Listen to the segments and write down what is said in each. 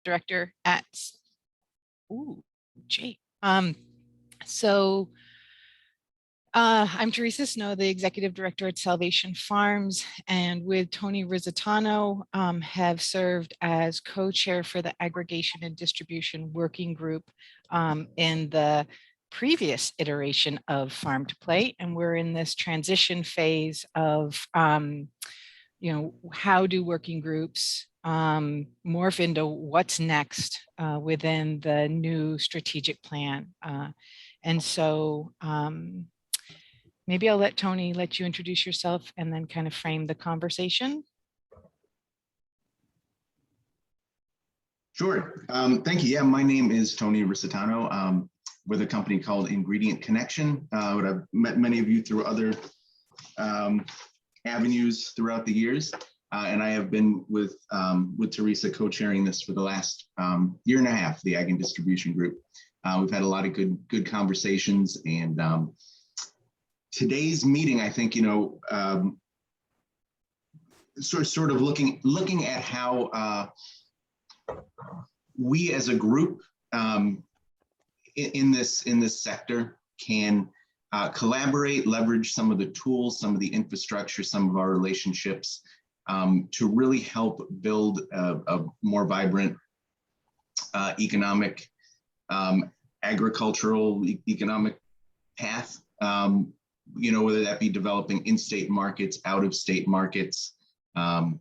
Director at Jake. I'm Teresa Snow, the Executive Director at Salvation Farms, and with Tony Ricitano, have served as co-chair for the Aggregation and Distribution Working Group in the previous iteration of Farm to Plate, and we're in this transition phase of, how do working groups morph into what's next within the new strategic plan. And so maybe I'll let Tony let you introduce yourself and then kind of frame the conversation. Sure. Thank you. Yeah, my name is Tony Ricitano. With a company called Ingredient Connection. I've met many of you through other avenues throughout the years. And I have been with Teresa co-chairing this for the last year and a half, the Ag and Distribution Group. We've had a lot of good conversations, and today's meeting, I think, sort of looking at how we as a group in this sector can collaborate, leverage some of the tools, some of the infrastructure, some of our relationships to really help build a more vibrant economic, agricultural, economic path, whether that be developing in-state markets, out-of-state markets, and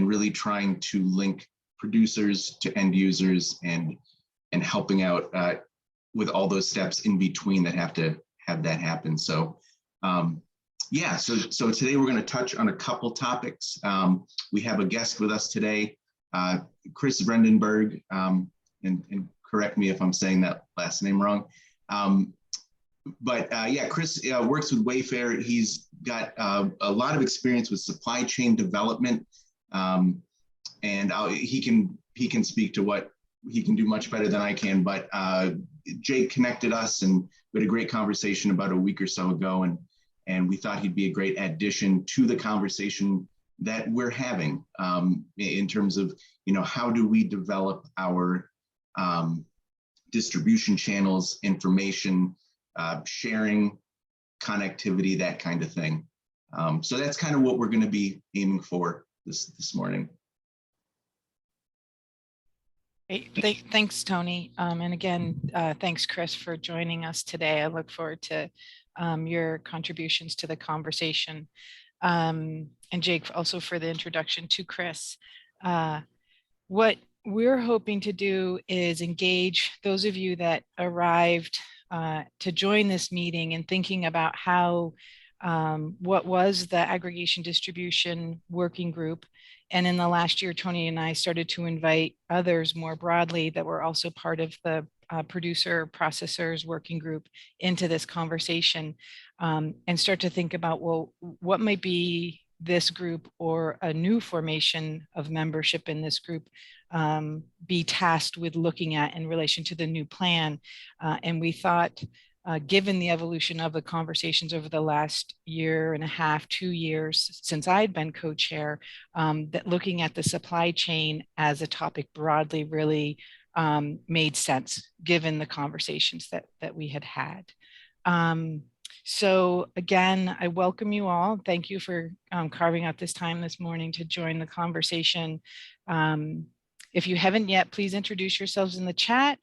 really trying to link producers to end users and helping out with all those steps in between that have to have that happen. So so today we're going to touch on a couple topics. We have a guest with us today, Chris Bernenberg, and correct me if I'm saying that last name wrong. Chris works with Wayfair. He's got a lot of experience with supply chain development, and he can speak to what he can do much better than I can. But Jake connected us, and we had a great conversation about a week or so ago, and we thought he'd be a great addition to the conversation that we're having in terms of, how do we develop our distribution channels, information, sharing, connectivity, that kind of thing. So that's kind of what we're going to be aiming for this morning. Hey, thanks, Tony. And again, thanks, Chris, for joining us today. I look forward to your contributions to the conversation. And Jake, also for the introduction to Chris. What we're hoping to do is engage those of you that arrived to join this meeting and thinking about how what was the aggregation distribution working group. And in the last year, Tony and I started to invite others more broadly that were also part of the producer processors working group into this conversation, and start to think about, well, what might be this group or a new formation of membership in this group be tasked with looking at in relation to the new plan. And we thought, given the evolution of the conversations over the last year and a half, 2 years since I'd been co-chair, that looking at the supply chain as a topic broadly really made sense given the conversations that we had had. So again, I welcome you all. Thank you for carving out this time this morning to join the conversation. If you haven't yet, please introduce yourselves in the chat.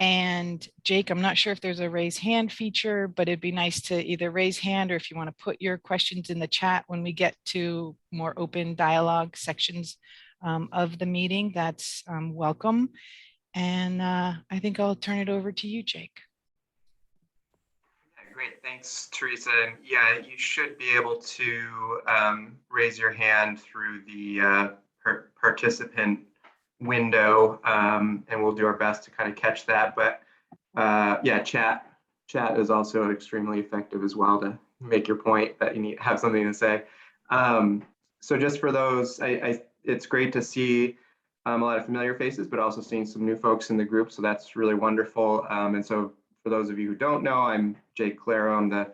And Jake, I'm not sure if there's a raise hand feature, but it'd be nice to either raise hand or if you want to put your questions in the chat when we get to more open dialogue sections of the meeting, that's welcome. And I think I'll turn it over to you, Jake. Great, thanks, Teresa. And yeah, you should be able to raise your hand through the participant window, and we'll do our best to kind of catch that. But yeah, chat is also extremely effective as well to make your point that you have something to say. So just for those, it's great to see a lot of familiar faces, but also seeing some new folks in the group. So that's really wonderful. And so for those of you who don't know, I'm Jake Claro. I'm the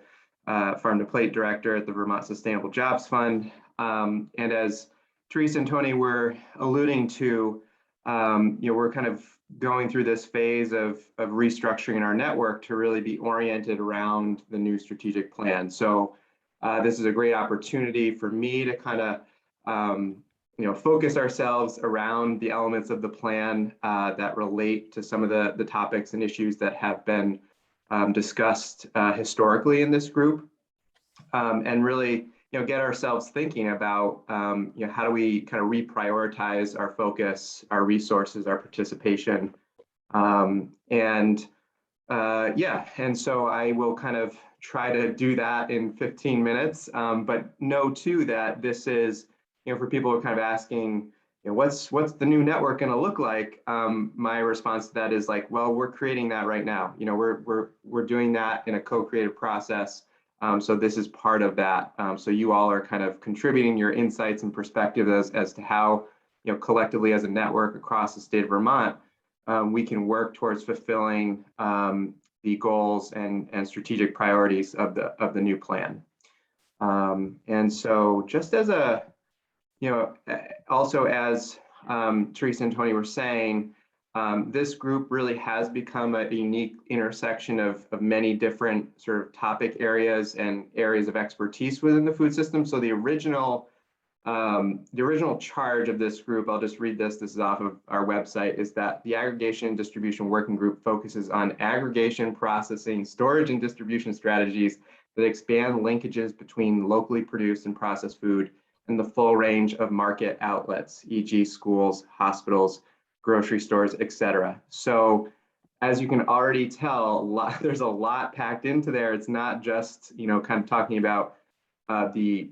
Farm to Plate Director at the Vermont Sustainable Jobs Fund. And as Teresa and Tony were alluding to, we're kind of going through this phase of restructuring our network to really be oriented around the new strategic plan. So this is a great opportunity for me to kind of focus ourselves around the elements of the plan that relate to some of the topics and issues that have been discussed historically in this group, and really get ourselves thinking about how do we kind of reprioritize our focus, our resources, our participation, and so I will kind of try to do that in 15 minutes, but know too that this is for people who are kind of asking, what's the new network going to look like? My response to that is like, well, we're creating that right now. We're doing that in a co-creative process. So this is part of that. So you all are kind of contributing your insights and perspectives as to how, collectively as a network across the state of Vermont, we can work towards fulfilling the goals and strategic priorities of the new plan. And so just as a also as Teresa and Tony were saying, this group really has become a unique intersection of many different sort of topic areas and areas of expertise within the food system. So the original charge of this group, I'll just read this is off of our website, is that the Aggregation and Distribution Working Group focuses on aggregation, processing, storage, and distribution strategies that expand linkages between locally produced and processed food and the full range of market outlets, e.g. schools, hospitals, grocery stores, etc. So as you can already tell, there's a lot packed into there. It's not just, kind of talking about the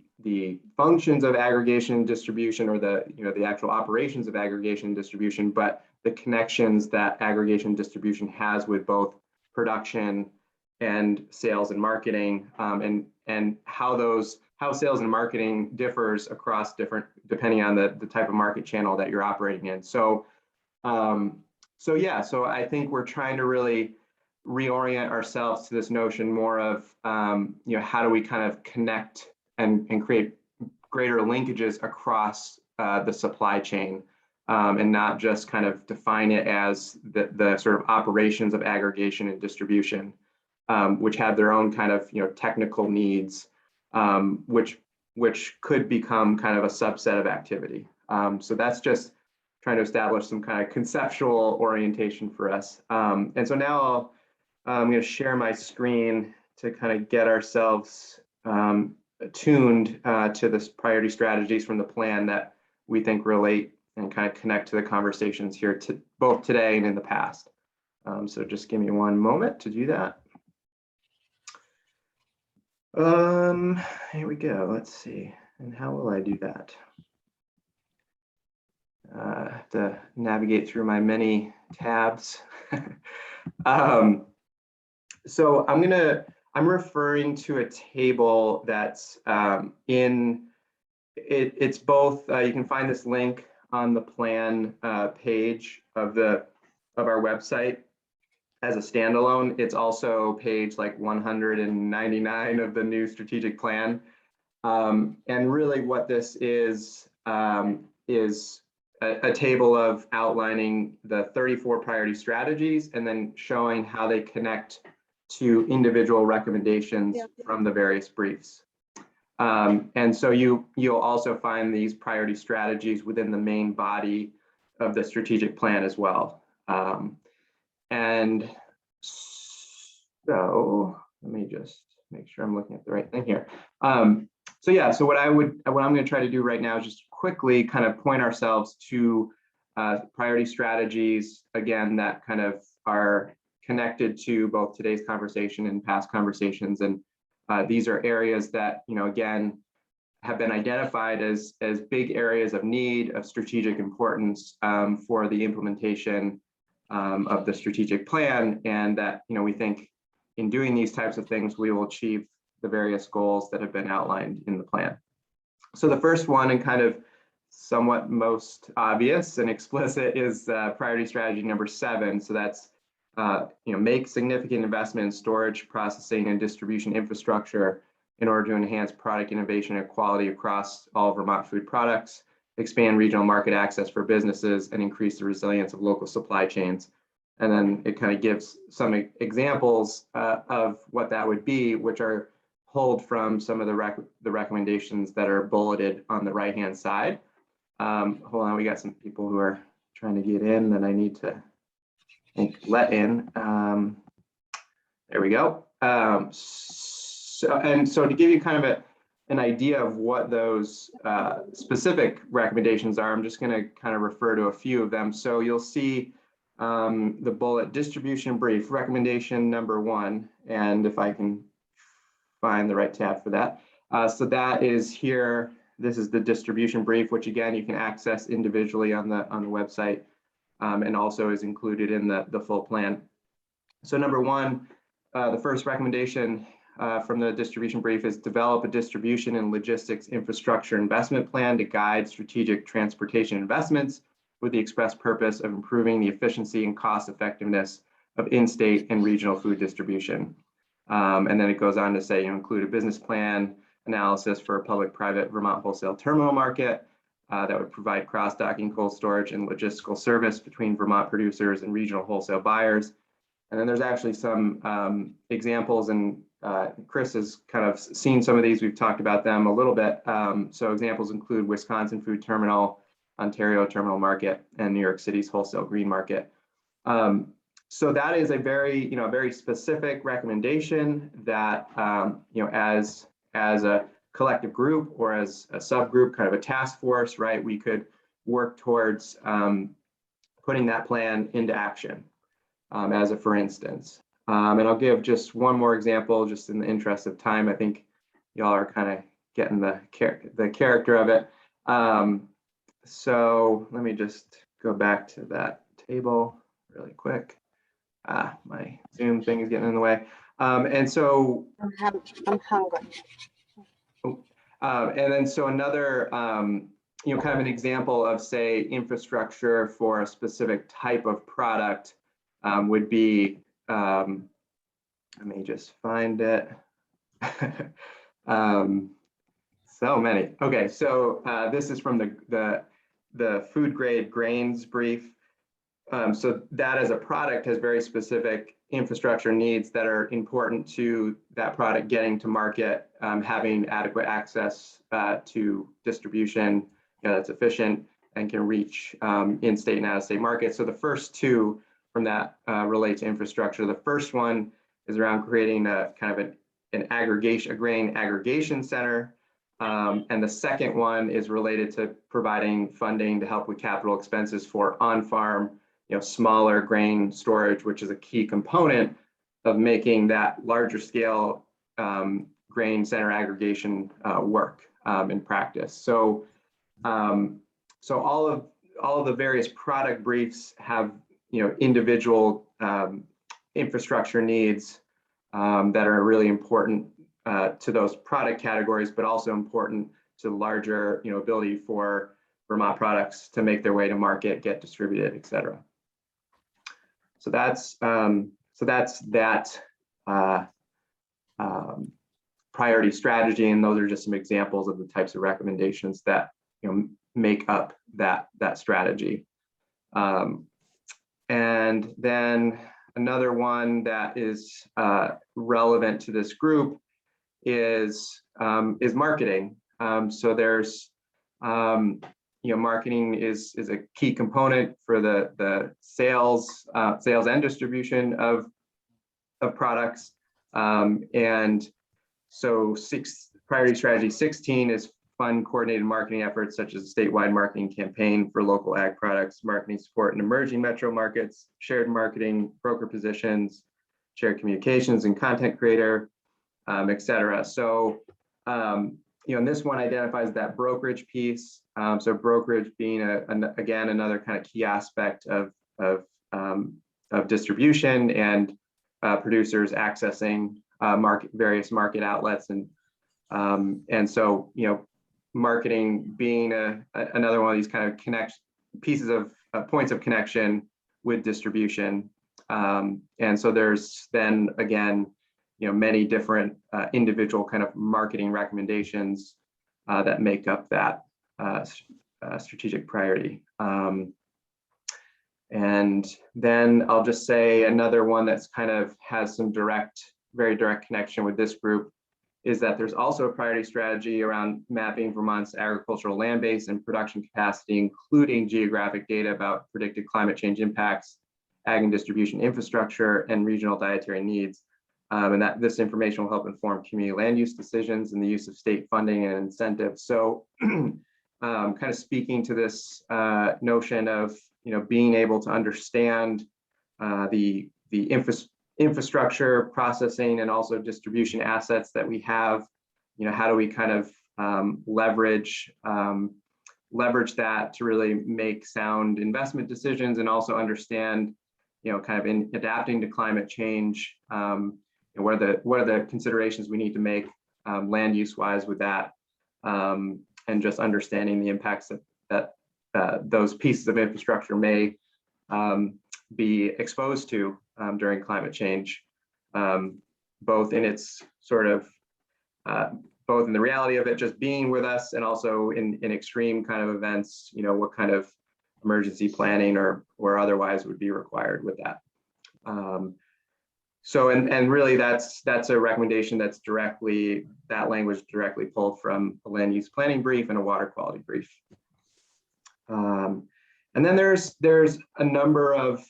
functions of aggregation and distribution, or the actual operations of aggregation and distribution, but the connections that aggregation and distribution has with both production and sales and marketing, and how sales and marketing differs across depending on the type of market channel that you're operating in. So I think we're trying to really reorient ourselves to this notion more of, how do we kind of connect and create greater linkages across the supply chain, and not just kind of define it as the sort of operations of aggregation and distribution, which have their own kind of, technical needs, which could become kind of a subset of activity. So that's just trying to establish some kind of conceptual orientation for us. And so now I'm going to share my screen to kind of get ourselves attuned to the priority strategies from the plan that we think relate and kind of connect to the conversations here both today and in the past. So just give me one moment to do that. Here we go. Let's see. And how will I do that? I have to navigate through my many tabs. So I'm referring to a table that's it's both, you can find this link on the plan page of our website as a standalone. It's also page like 199 of the new strategic plan. And really what this is a table of outlining the 34 priority strategies and then showing how they connect to individual recommendations from the various briefs. And so you'll also find these priority strategies within the main body of the strategic plan as well. And so let me just make sure I'm looking at the right thing here. So what I'm going to try to do right now is just quickly kind of point ourselves to priority strategies, again, that kind of are connected to both today's conversation and past conversations. And these are areas that, again, have been identified as big areas of need, of strategic importance for the implementation of the strategic plan, and that we think in doing these types of things we will achieve the various goals that have been outlined in the plan. So the first one, and kind of somewhat most obvious and explicit, is priority strategy number 7. So that's make significant investment in storage, processing, and distribution infrastructure in order to enhance product innovation and quality across all Vermont food products. expand regional market access for businesses, and increase the resilience of local supply chains. And then it kind of gives some examples of what that would be, which are pulled from some of the recommendations that are bulleted on the right-hand side. Hold on, we got some people who are trying to get in that I need to let in. There we go. So to give you kind of an idea of what those specific recommendations are, I'm just going to kind of refer to a few of them. So you'll see the bullet distribution brief, recommendation number 1, and if I can find the right tab for that. So that is here. This is the distribution brief, which again, you can access individually on the website, and also is included in the full plan. So number 1, the first recommendation from the distribution brief is develop a distribution and logistics infrastructure investment plan to guide strategic transportation investments with the express purpose of improving the efficiency and cost effectiveness of in-state and regional food distribution. And then it goes on to say, include a business plan analysis for a public-private Vermont wholesale terminal market that would provide cross-docking cold storage and logistical service between Vermont producers and regional wholesale buyers. And then there's actually some examples, and Chris has kind of seen some of these. We've talked about them a little bit. So examples include Wisconsin Food Terminal, Ontario Terminal Market, and New York City's Wholesale Green Market. So that is a very specific recommendation that as a collective group or as a subgroup, kind of a task force, right, we could work towards putting that plan into action. As a for instance. And I'll give just one more example, just in the interest of time. I think y'all are kind of getting the character of it. So let me just go back to that table really quick. My Zoom thing is getting in the way. And so I'm hungry. And then so another, kind of an example of, say, infrastructure for a specific type of product would be, let me just find it. So many. Okay, so this is from the food grade grains brief. So that as a product has very specific infrastructure needs that are important to that product getting to market, having adequate access to distribution that's efficient and can reach in-state and out-of-state markets. So the first two from that relate to infrastructure. The first one is around creating a kind of a grain aggregation center. And the second one is related to providing funding to help with capital expenses for on-farm, smaller grain storage, which is a key component of making that larger scale grain center aggregation work in practice. So, so all of the various product briefs have individual infrastructure needs that are really important to those product categories, but also important to larger ability for Vermont products to make their way to market, get distributed, et cetera. So that's that priority strategy, and those are just some examples of the types of recommendations that make up that strategy. And then another one that is relevant to this group is marketing. So there's marketing is a key component for the sales and distribution of products. And so priority strategy 16 is fund coordinated marketing efforts such as a statewide marketing campaign for local ag products, marketing support in emerging metro markets, shared marketing, broker positions, shared communications and content creator, et cetera. So, and this one identifies that brokerage piece. So brokerage being again another kind of key aspect of distribution and producers accessing various market outlets, and so marketing being another one of these kind of pieces of points of connection with distribution. And so there's then again many different individual kind of marketing recommendations that make up that strategic priority. And then I'll just say another one that's kind of has some very direct connection with this group is that there's also a priority strategy around mapping Vermont's agricultural land base and production capacity, including geographic data about predicted climate change impacts, ag and distribution infrastructure, and regional dietary needs. And that this information will help inform community land use decisions and the use of state funding and incentives. So kind of speaking to this notion of being able to understand the infrastructure, processing, and also distribution assets that we have. How do we kind of leverage that to really make sound investment decisions, and also understand, kind of in adapting to climate change, what are the considerations we need to make land use wise with that, and just understanding the impacts that those pieces of infrastructure may be exposed to during climate change, both in its sort of both in the reality of it just being with us, and also in extreme kind of events, what kind of emergency planning or otherwise would be required with that. So and really that's a recommendation that's that language directly pulled from a land use planning brief and a water quality brief. And then there's a number of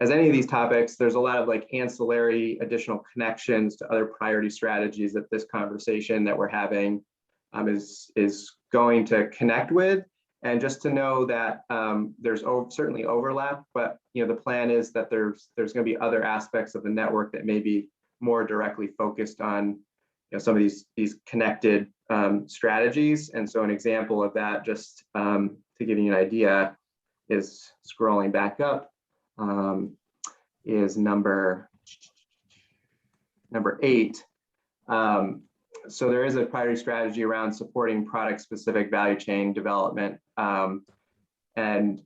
as any of these topics, there's a lot of like ancillary additional connections to other priority strategies that this conversation that we're having is going to connect with. And just to know that there's certainly overlap, but the plan is that there's going to be other aspects of the network that may be more directly focused on some of these connected strategies. And so an example of that, just to give you an idea, is scrolling back up, is number 8. So there is a priority strategy around supporting product-specific value chain development, and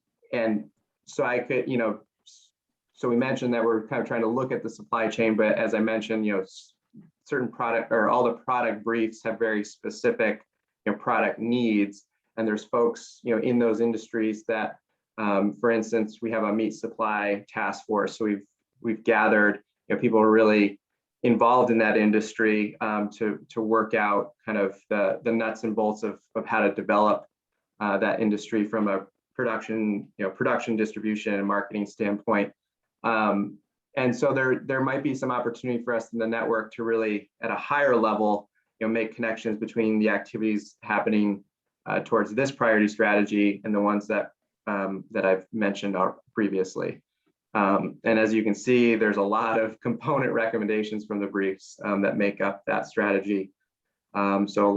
so I could, so we mentioned that we're kind of trying to look at the supply chain, but as I mentioned, certain product or all the product briefs have very specific, product needs, and there's folks, in those industries that, for instance, we have a meat supply task force, so we've gathered, people are really involved in that industry to work out kind of the nuts and bolts of how to develop that industry from a production distribution and marketing standpoint. And so there might be some opportunity for us in the network to really, at a higher level, make connections between the activities happening towards this priority strategy and the ones that I've mentioned previously. And as you can see, there's a lot of component recommendations from the briefs that make up that strategy. So a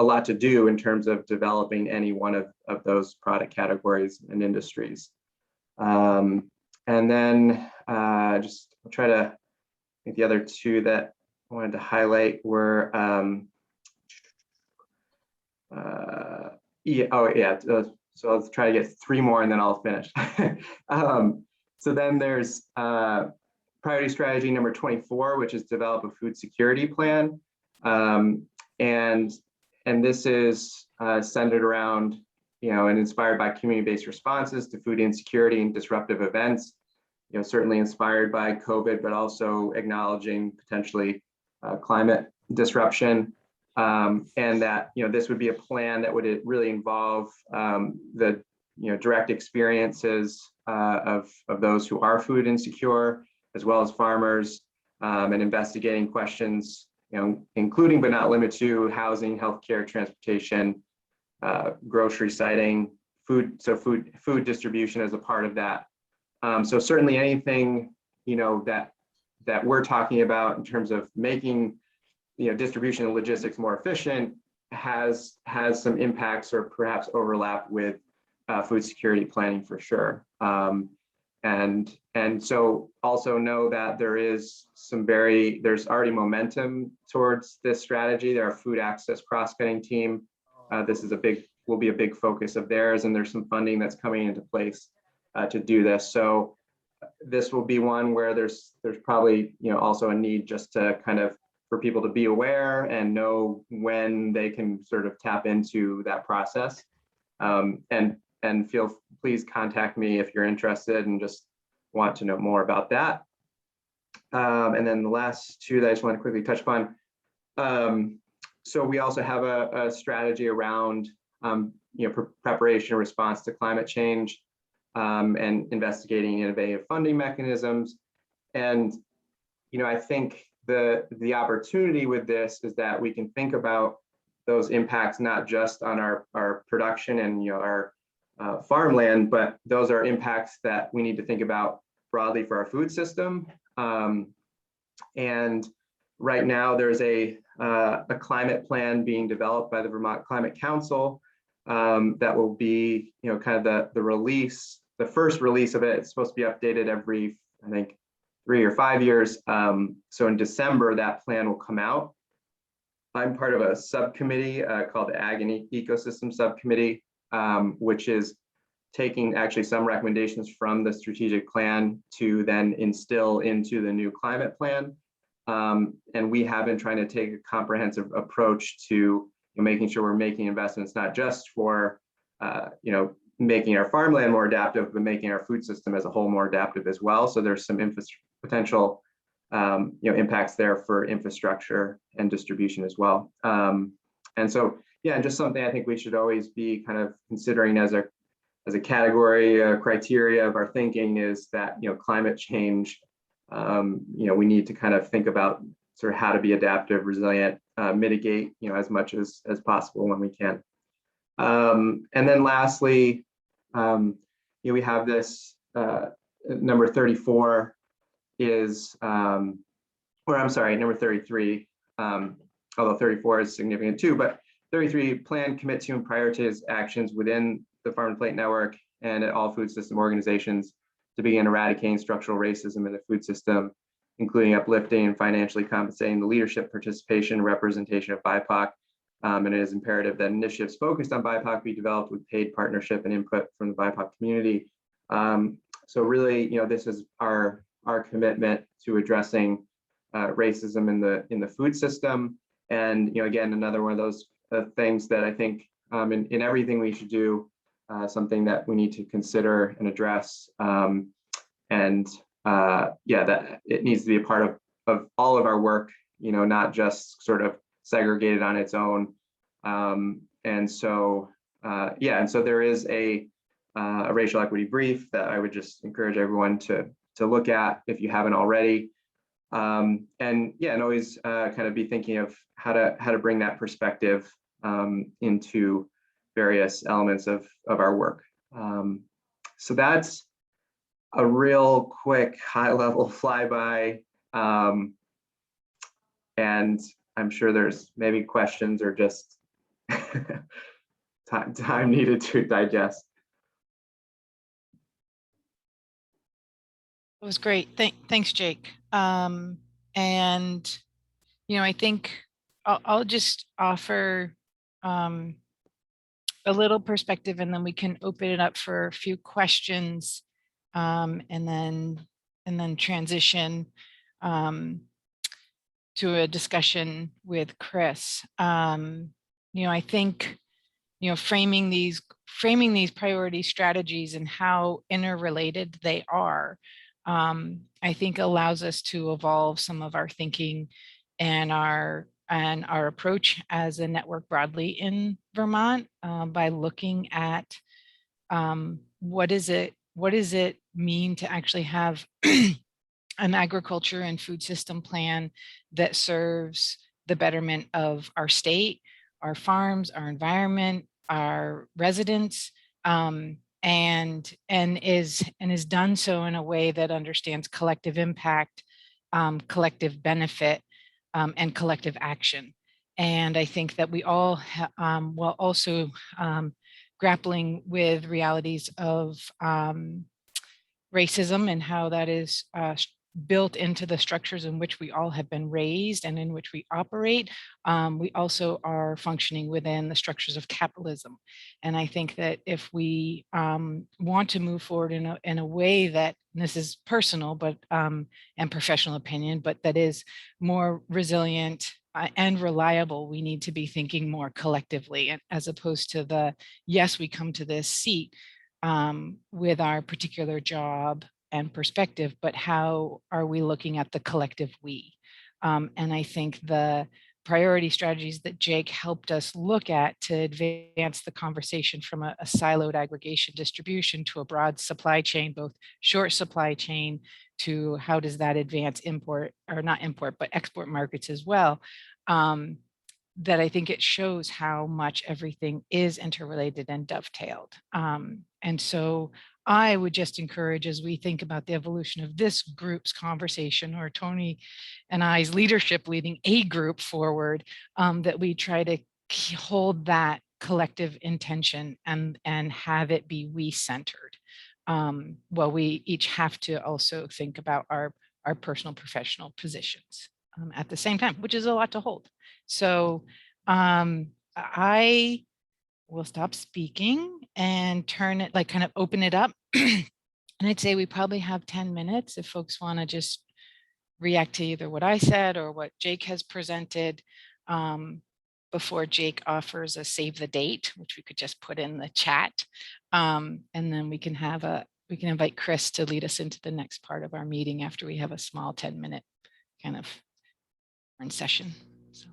lot to do in terms of developing any one of those product categories and industries. And then I'll try to, I think the other two that I wanted to highlight were, so I'll try to get 3 more and then I'll finish. So then there's priority strategy number 24, which is develop a food security plan. And this is centered around, and inspired by community-based responses to food insecurity and disruptive events, certainly inspired by COVID, but also acknowledging potentially climate disruption. And that, this would be a plan that would really involve the, direct experiences of those who are food insecure, as well as farmers, and investigating questions, including but not limited to housing, healthcare, transportation, grocery siting, food distribution as a part of that. So certainly anything, that we're talking about in terms of making, distribution and logistics more efficient has some impacts or perhaps overlap with food security planning for sure. And so also know that there's already momentum towards this strategy. There are food access cross-cutting team. This is will be a big focus of theirs, and there's some funding that's coming into place to do this. So this will be one where there's probably, also a need just to kind of for people to be aware and know when they can sort of tap into that process. And please contact me if you're interested and just want to know more about that. And then the last two that I just want to quickly touch upon. So we also have a strategy around preparation response to climate change, and investigating innovative funding mechanisms. And I think the opportunity with this is that we can think about those impacts not just on our production and our farmland, but those are impacts that we need to think about broadly for our food system. And right now there's a climate plan being developed by the Vermont Climate Council that will be kind of the first release of it. It's supposed to be updated every, I think, 3 or 5 years. So in December, that plan will come out. I'm part of a subcommittee called the Ag and Ecosystem Subcommittee, which is taking actually some recommendations from the strategic plan to then instill into the new climate plan. And we have been trying to take a comprehensive approach to making sure we're making investments, not just for making our farmland more adaptive, but making our food system as a whole more adaptive as well. So there's some potential impacts there for infrastructure and distribution as well. And so, yeah, just something I think we should always be kind of considering as a category criteria of our thinking is that climate change. We need to kind of think about sort of how to be adaptive, resilient, mitigate as much as possible when we can. And then lastly, we have this number 34 is, or I'm sorry, number 33, although 34 is significant too, but 33, plan, commit to, and prioritize actions within the Farm to Plate Network and at all food system organizations to begin eradicating structural racism in the food system, including uplifting and financially compensating the leadership, participation, representation of BIPOC. And it is imperative that initiatives focused on BIPOC be developed with paid partnership and input from the BIPOC community. So really, this is our commitment to addressing racism in the food system. And again, another one of those things that I think in everything we should do, something that we need to consider and address. That it needs to be a part of all of our work, not just sort of segregated on its own. And so there is a racial equity brief that I would just encourage everyone to look at if you haven't already. And always kind of be thinking of how to bring that perspective into various elements of our work. So that's a real quick high-level flyby. And I'm sure there's maybe questions or just time needed to digest. It was great. Thanks, Jake. And I think I'll just offer a little perspective, and then we can open it up for a few questions, and then transition to a discussion with Chris. I think framing these priority strategies and how interrelated they are, I think allows us to evolve some of our thinking and our approach as a network broadly in Vermont, by looking at what does it mean to actually have an agriculture and food system plan that serves the betterment of our state, our farms, our environment, our residents, and is done so in a way that understands collective impact, collective benefit, and collective action. And I think that we all, while also grappling with realities of racism and how that is built into the structures in which we all have been raised and in which we operate. We also are functioning within the structures of capitalism. And I think that if we want to move forward in a way that, and this is personal, but and professional opinion, but that is more resilient and reliable, we need to be thinking more collectively, as opposed to the, yes, we come to this seat with our particular job and perspective, but how are we looking at the collective we? And I think the priority strategies that Jake helped us look at to advance the conversation from a siloed aggregation distribution to a broad supply chain, both short supply chain, to how does that advance import, or not import, but export markets as well. That I think it shows how much everything is interrelated and dovetailed. And so I would just encourage, as we think about the evolution of this group's conversation, or Tony and I's leadership leading a group forward, that we try to hold that collective intention and have it be we-centered. Well, we each have to also think about our personal professional positions at the same time, which is a lot to hold. So I will stop speaking and turn it, like, kind of open it up. And I'd say we probably have 10 minutes if folks want to just react to either what I said or what Jake has presented, before Jake offers a save the date, which we could just put in the chat. And then we can invite Chris to lead us into the next part of our meeting after we have a small 10-minute kind of session. So.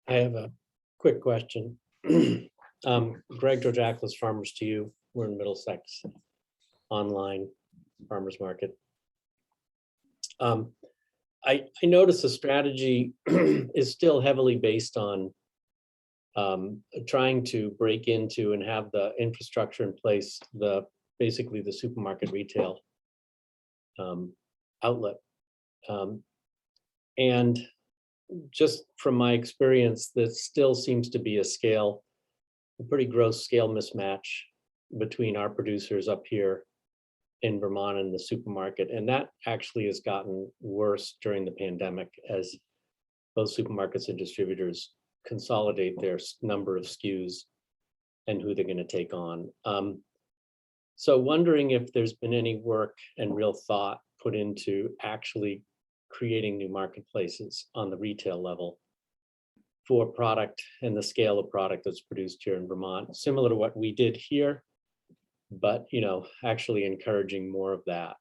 I have a quick question. Greg Georgiaklis, Farmers to You. We're in Middlesex, online farmers market. I notice the strategy is still heavily based on trying to break into and have the infrastructure in place, basically the supermarket retail outlet. And just from my experience, that still seems to be a pretty gross scale mismatch between our producers up here in Vermont and the supermarket. And that actually has gotten worse during the pandemic as both supermarkets and distributors consolidate their number of SKUs and who they're going to take on. So wondering if there's been any work and real thought put into actually creating new marketplaces on the retail level for product and the scale of product that's produced here in Vermont, similar to what we did here, but actually encouraging more of that.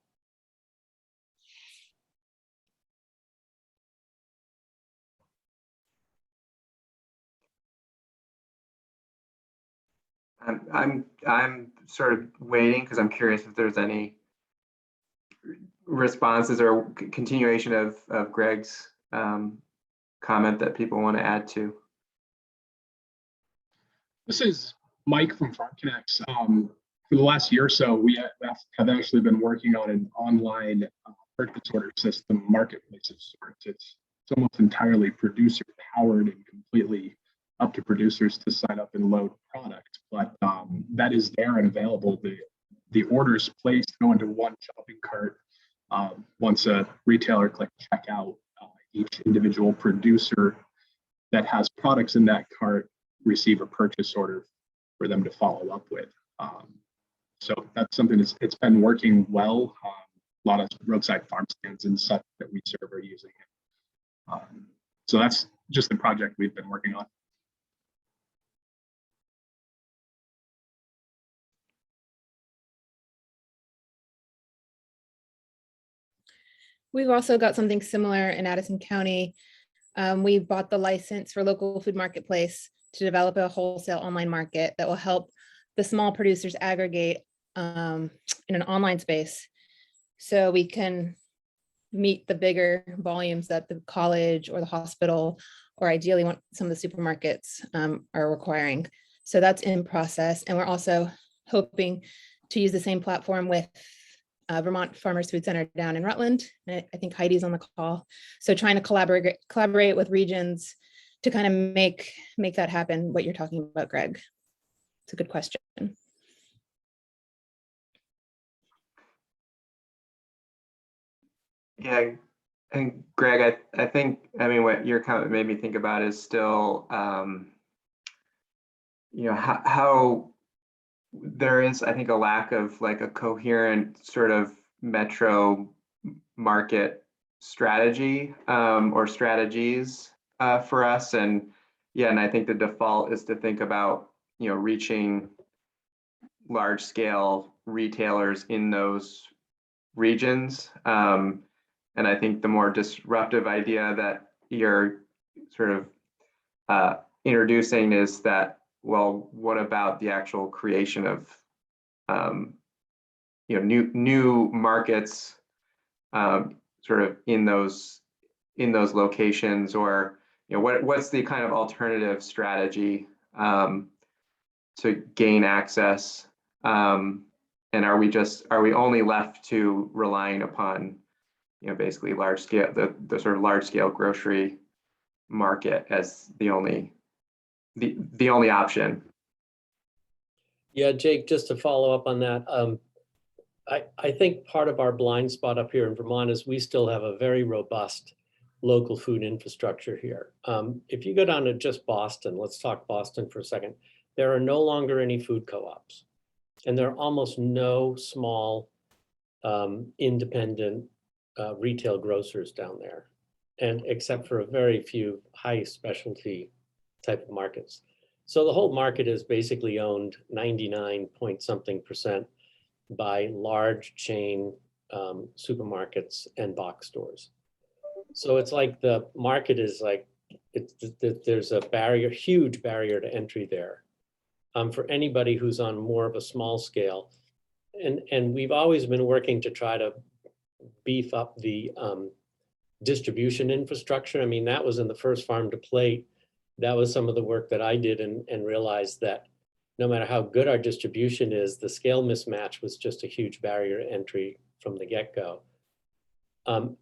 I'm sort of waiting because I'm curious if there's any responses or continuation of Greg's comment that people want to add to. This is Mike from Farm Connects. For the last year or so, we have actually been working on an online purchase order system marketplace of sorts. It's almost entirely producer powered and completely up to producers to sign up and load product. But that is there and available. The orders placed go into one shopping cart. Once a retailer clicks checkout, each individual producer that has products in that cart receive a purchase order for them to follow up with. So that's something it's been working well. A lot of roadside farm stands and such that we serve are using it. So that's just the project we've been working on. We've also got something similar in Addison County. We bought the license for local food marketplace to develop a wholesale online market that will help the small producers aggregate in an online space so we can meet the bigger volumes that the college or the hospital, or ideally some of the supermarkets are requiring. So that's in process. And we're also hoping to use the same platform with Vermont Farmers Food Center down in Rutland. And I think Heidi's on the call. So trying to collaborate with regions to kind of make that happen, what you're talking about, Greg. It's a good question. Yeah, and Greg, I think, I mean, what your comment made me think about is still, you know, how there is, I think, a lack of like a coherent sort of metro market strategy or strategies for us. And yeah, and I think the default is to think about, you know, reaching large scale retailers in those regions. And I think the more disruptive idea that you're sort of introducing is that, well, what about the actual creation of you know, new markets sort of in those locations, or you know, what's the kind of alternative strategy to gain access, and are we only left to relying upon, you know, basically large scale, the sort of large scale grocery market as the only option? Yeah, Jake, just to follow up on that, I think part of our blind spot up here in Vermont is we still have a very robust local food infrastructure here. If you go down to just Boston, let's talk Boston for a second, there are no longer any food co-ops, and there are almost no small independent retail grocers down there, and except for a very few high specialty type of markets. So the whole market is basically owned 99-point-something% by large chain supermarkets and box stores. So it's like the market is like, there's a barrier, huge barrier to entry there for anybody who's on more of a small scale. And we've always been working to try to beef up the distribution infrastructure. I mean, that was in the first Farm to Plate. That was some of the work that I did, and realized that no matter how good our distribution is, the scale mismatch was just a huge barrier to entry from the get-go.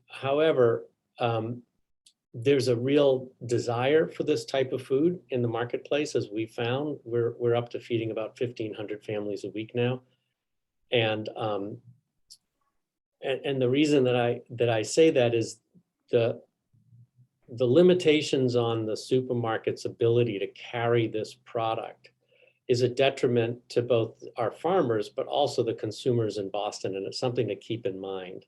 However, there's a real desire for this type of food in the marketplace, as we found. We're up to feeding about 1,500 families a week now, and the reason that I say that is the limitations on the supermarket's ability to carry this product is a detriment to both our farmers, but also the consumers in Boston. And it's something to keep in mind.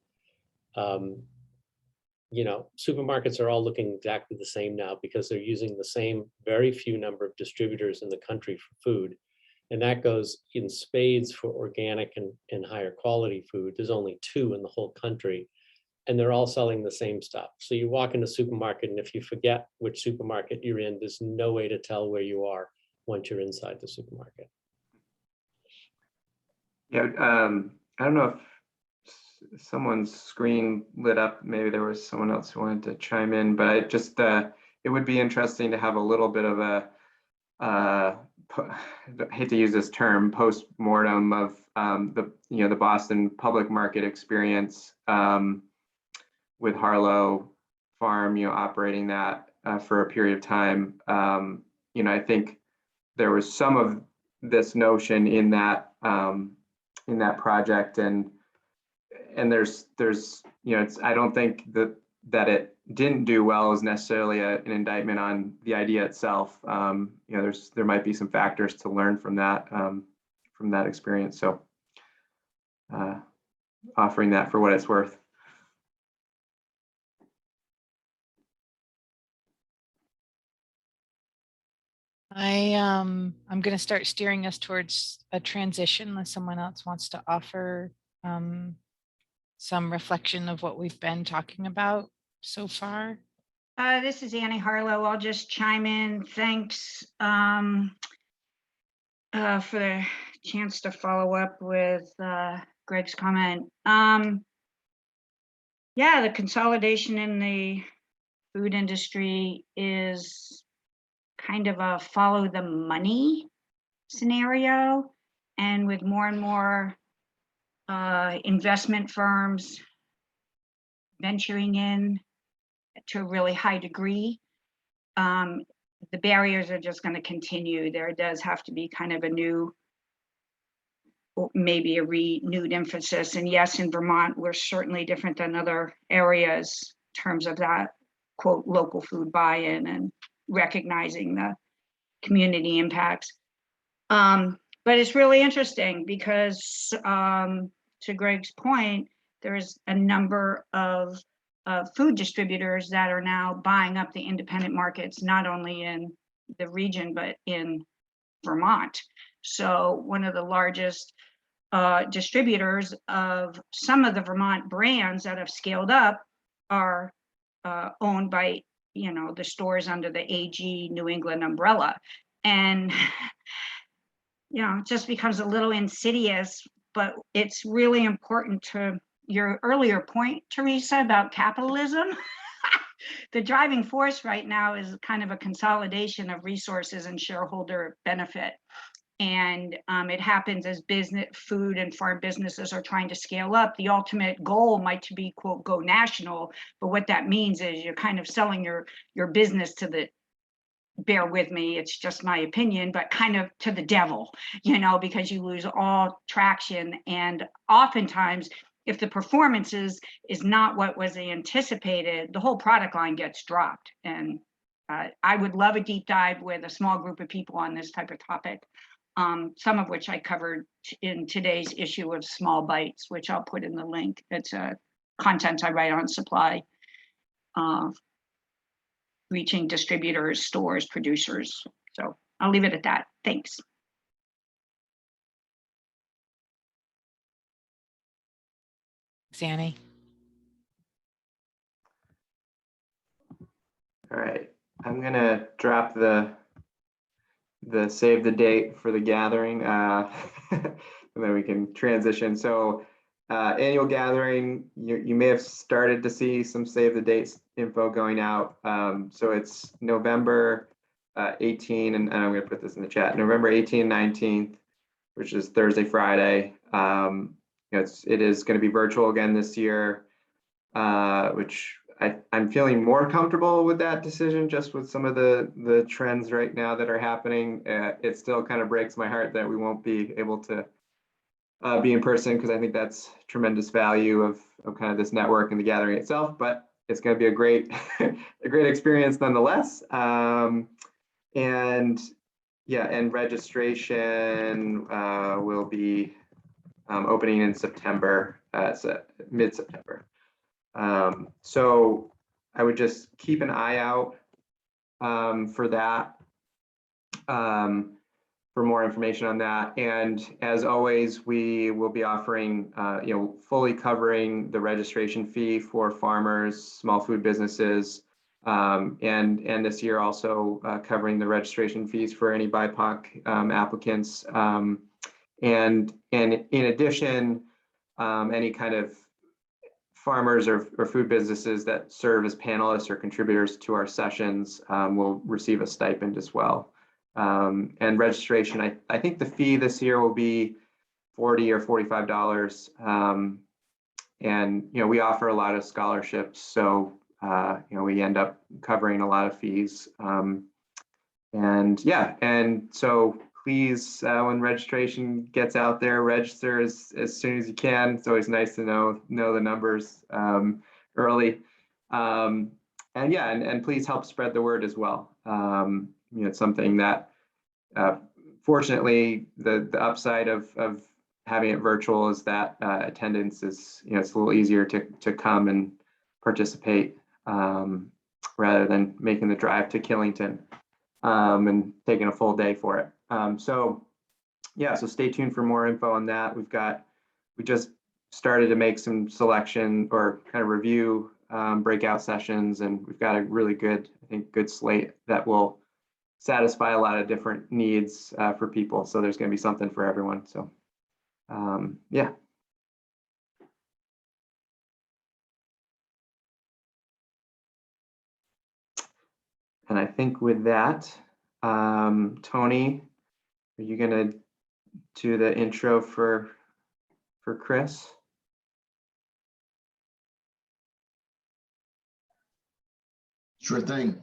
You know, supermarkets are all looking exactly the same now because they're using the same very few number of distributors in the country for food. And that goes in spades for organic and higher quality food. There's only 2 in the whole country, and they're all selling the same stuff. So you walk in a supermarket, and if you forget which supermarket you're in, there's no way to tell where you are once you're inside the supermarket. Yeah, I don't know if someone's screen lit up. Maybe there was someone else who wanted to chime in, but I just, it would be interesting to have a little bit of a, I hate to use this term, post-mortem of the Boston public market experience with Harlow Farm, operating that for a period of time. I think there was some of this notion in that project, and there's I don't think that it didn't do well is necessarily an indictment on the idea itself. There might be some factors to learn from that experience. So offering that for what it's worth. I'm going to start steering us towards a transition unless someone else wants to offer some reflection of what we've been talking about so far. This is Annie Harlow. I'll just chime in. Thanks for the chance to follow up with Greg's comment. yeah, the consolidation in the food industry is kind of a follow the money scenario. And with more and more investment firms venturing in to a really high degree, the barriers are just going to continue. There does have to be kind of a new, maybe a renewed emphasis. And yes, in Vermont, we're certainly different than other areas in terms of that, quote, local food buy-in and recognizing the community impacts. But it's really interesting because to Greg's point, there's a number of food distributors that are now buying up the independent markets, not only in the region, but in Vermont. So one of the largest distributors of some of the Vermont brands that have scaled up are owned by, you know, the stores under the AG New England umbrella. And you know, it just becomes a little insidious, but it's really important to your earlier point, Teresa, about capitalism. The driving force right now is kind of a consolidation of resources and shareholder benefit. And it happens as business, food and farm businesses are trying to scale up. The ultimate goal might to be, quote, go national. But what that means is you're kind of selling your business to the, bear with me, it's just my opinion, but kind of to the devil, you know, because you lose all traction. And oftentimes, if the performance is not what was anticipated, the whole product line gets dropped. And I would love a deep dive with a small group of people on this type of topic, some of which I covered in today's issue of Small Bites, which I'll put in the link. It's content I write on supply. Reaching distributors, stores, producers. So I'll leave it at that. Thanks. Zanny. All right, I'm gonna drop the save the date for the gathering, and then we can transition. So annual gathering, you may have started to see some save the dates info going out. So it's November 18, and I'm going to put this in the chat, November 18 and 19th, which is Thursday, Friday. It is going to be virtual again this year, which I'm feeling more comfortable with that decision, just with some of the trends right now that are happening. It still kind of breaks my heart that we won't be able to be in person, because I think that's tremendous value of kind of this network and the gathering itself, but it's going to be a great a great experience nonetheless. And yeah, and registration will be opening in September, mid-September. So I would just keep an eye out for that, for more information on that. And as always, we will be offering, fully covering the registration fee for farmers, small food businesses, and this year also covering the registration fees for any BIPOC applicants. And in addition, any kind of farmers or food businesses that serve as panelists or contributors to our sessions will receive a stipend as well. And registration, I think the fee this year will be $40 or $45. And we offer a lot of scholarships, so we end up covering a lot of fees. And yeah, and so please, when registration gets out there, register as soon as you can. It's always nice to know the numbers early. And yeah, and please help spread the word as well. It's something that fortunately the upside of having it virtual is that attendance is, it's a little easier to come and participate rather than making the drive to Killington and taking a full day for it. So yeah, so stay tuned for more info on that. We just started to make some selection or kind of review breakout sessions, and we've got a really good, I think, good slate that will satisfy a lot of different needs for people. So there's going to be something for everyone. So yeah. And I think with that, Tony, are you going to do the intro for Chris? Sure thing.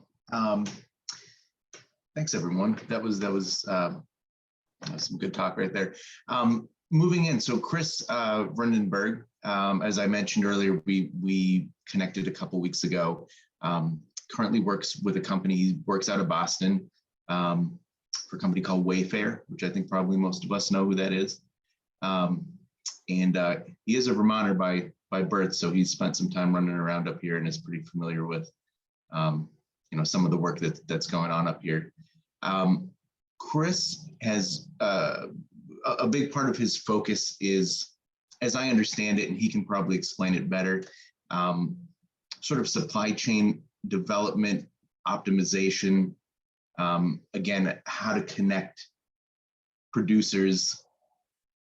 Thanks, everyone. That was some good talk right there. Moving in, so Chris Bernenberg, as I mentioned earlier, we connected a couple weeks ago. Currently works with a company. He works out of Boston for a company called Wayfair, which I think probably most of us know who that is. And he is a Vermonter by birth, so he's spent some time running around up here and is pretty familiar with some of the work that's going on up here. Chris has a big part of his focus is, as I understand it, and he can probably explain it better, sort of supply chain development, optimization, again, how to connect producers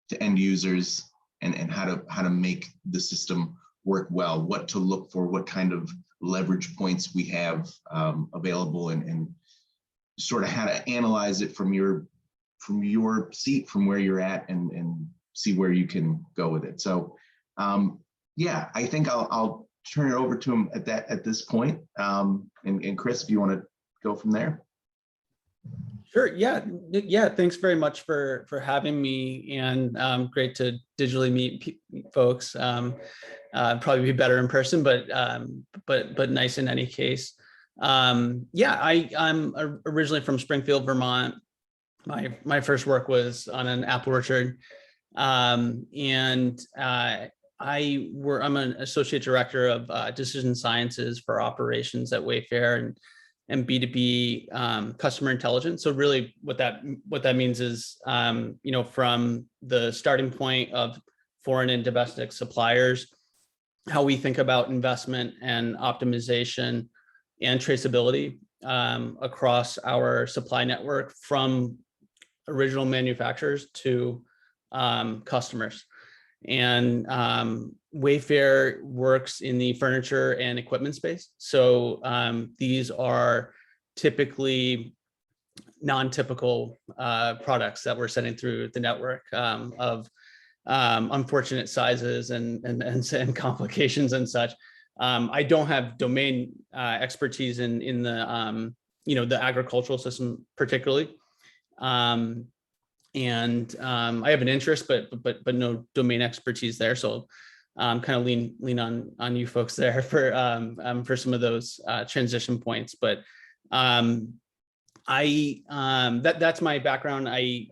to end users and how to make the system work well, what to look for, what kind of leverage points we have available, and sort of how to analyze it from your seat, from where you're at, and see where you can go with it. So yeah, I think I'll turn it over to him at this point. And Chris, if you want to go from there. Sure. Yeah. Thanks very much for having me, and great to digitally meet folks. Probably be better in person, but nice in any case. Yeah, I'm originally from Springfield, Vermont. My first work was on an apple orchard, and I'm an associate director of decision sciences for operations at Wayfair and B2B customer intelligence. So really what that means is, from the starting point of foreign and domestic suppliers, how we think about investment and optimization and traceability across our supply network, from original manufacturers to customers. And Wayfair works in the furniture and equipment space. So these are typically non-typical products that we're sending through the network of unfortunate sizes and complications and such. I don't have domain expertise in the the agricultural system particularly. And I have an interest, but no domain expertise there. So kind of lean on you folks there for some of those transition points. But that's my background. I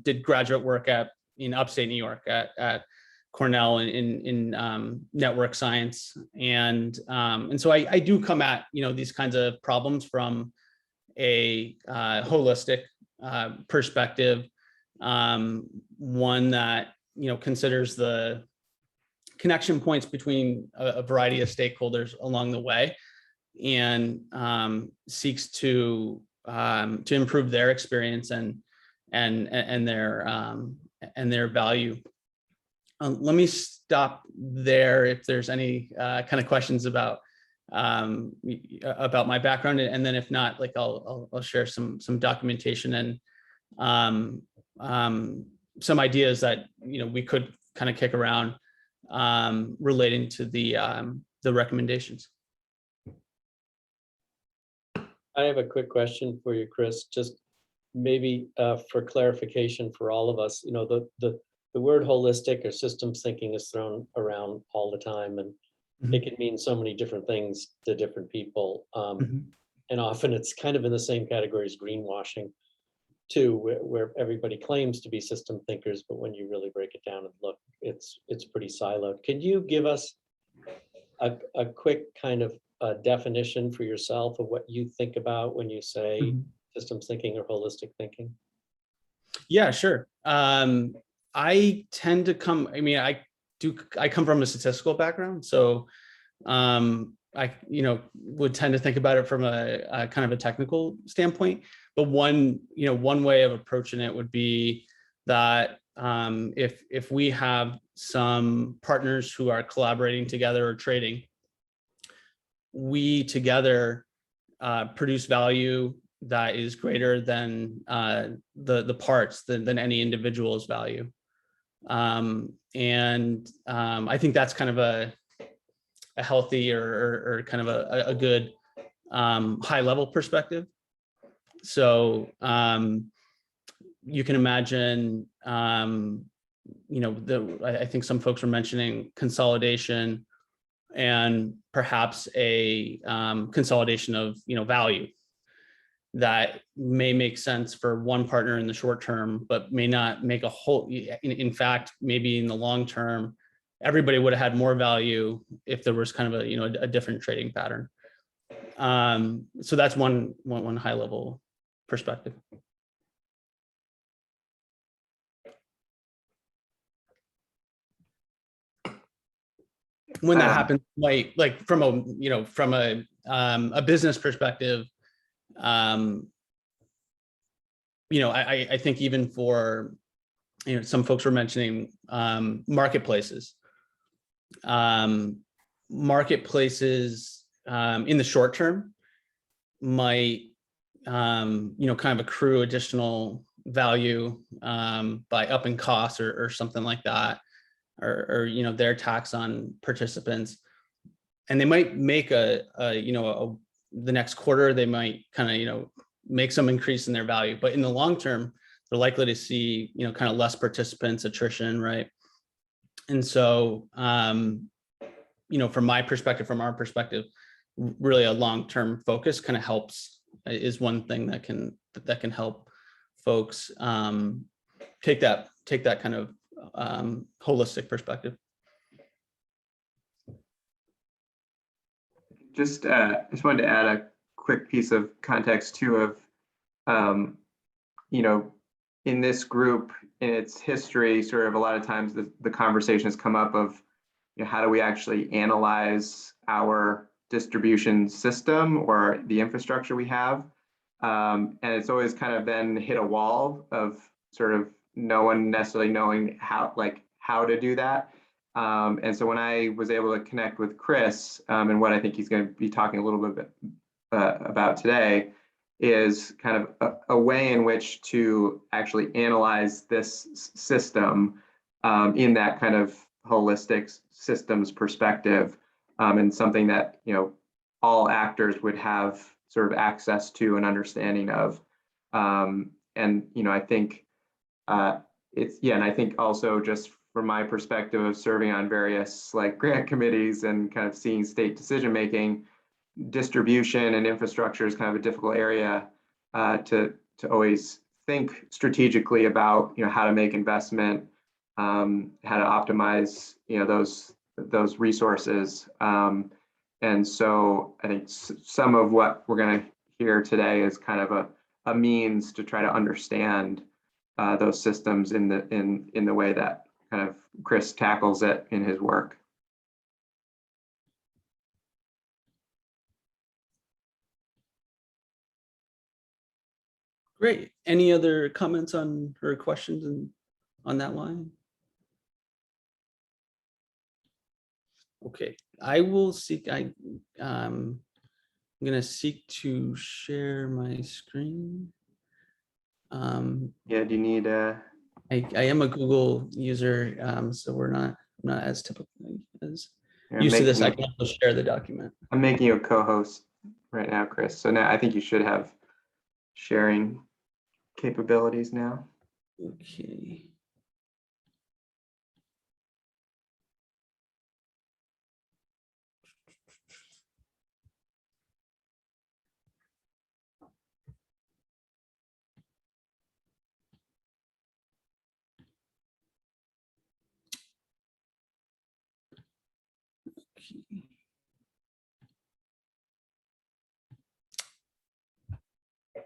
did graduate work in upstate New York at Cornell in network science, and so I do come at these kinds of problems from a holistic perspective. One that considers the connection points between a variety of stakeholders along the way, and seeks to improve their experience and their value. Let me stop there if there's any kind of questions about my background, and then if not, like I'll share some documentation and some ideas that we could kind of kick around relating to the recommendations. I have a quick question for you, Chris, just maybe for clarification for all of us. The word holistic or systems thinking is thrown around all the time, and it can mean so many different things to different people. And often it's kind of in the same category as greenwashing too, where everybody claims to be system thinkers, but when you really break it down and look, it's pretty siloed. Can you give us a quick kind of definition for yourself of what you think about when you say systems thinking or holistic thinking? Yeah, sure. I tend to come, I come from a statistical background. So I would tend to think about it from a kind of a technical standpoint. But one way of approaching it would be that if we have some partners who are collaborating together or trading, we together produce value that is greater than the parts than any individual's value. I think that's kind of a healthy or kind of a good high level perspective. So you can imagine, I think some folks were mentioning consolidation and perhaps a consolidation of value that may make sense for one partner in the short term, but may not make a whole. In fact, maybe in the long term, everybody would have had more value if there was kind of a different trading pattern. So that's one high level perspective. When that happens, like from a business perspective, I think even for some folks were mentioning marketplaces. Marketplaces in the short term might kind of accrue additional value by upping costs or something like that, or their tax on participants, and they might make the next quarter they might kind of make some increase in their value, but in the long term they're likely to see kind of less participants, attrition, right? And so from my perspective, from our perspective, really a long-term focus kind of helps, is one thing that can help folks take that kind of holistic perspective. Just wanted to add a quick piece of context too of, in this group, in its history, sort of a lot of times the conversation has come up of, how do we actually analyze our distribution system or the infrastructure we have? And it's always kind of then hit a wall of sort of no one necessarily knowing how to do that. And so when I was able to connect with Chris, and what I think he's going to be talking a little bit about today, is kind of a way in which to actually analyze this system in that kind of holistic systems perspective, and something that all actors would have sort of access to and understanding of. And I think and I think also just from my perspective of serving on various grant committees and kind of seeing state decision making, distribution and infrastructure is kind of a difficult area to always think strategically about how to make investment, how to optimize those resources, and so I think some of what we're going to hear today is kind of a means to try to understand those systems in the way that kind of Chris tackles it in his work. Great. Any other comments on or questions on that line? Okay, I will seek. I'm going to seek to share my screen. Yeah. Do you need I am a Google user, so I'm not as typical as used to this. I can also share the document. I'm making you a co-host right now, Chris. So now I think you should have sharing capabilities now. Okay.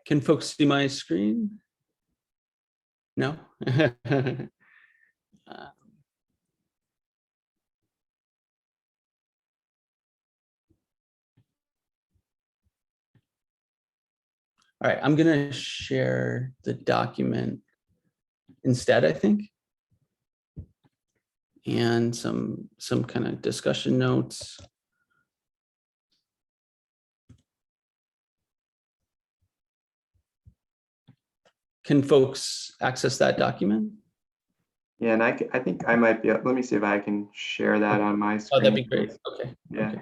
Can folks see my screen? No? All right, I'm going to share the document instead, I think, and some kind of discussion notes. can folks access that document? Yeah, and I think I might be, let me see if I can share that on my screen. Oh, that'd be great. Okay. Yeah. Okay.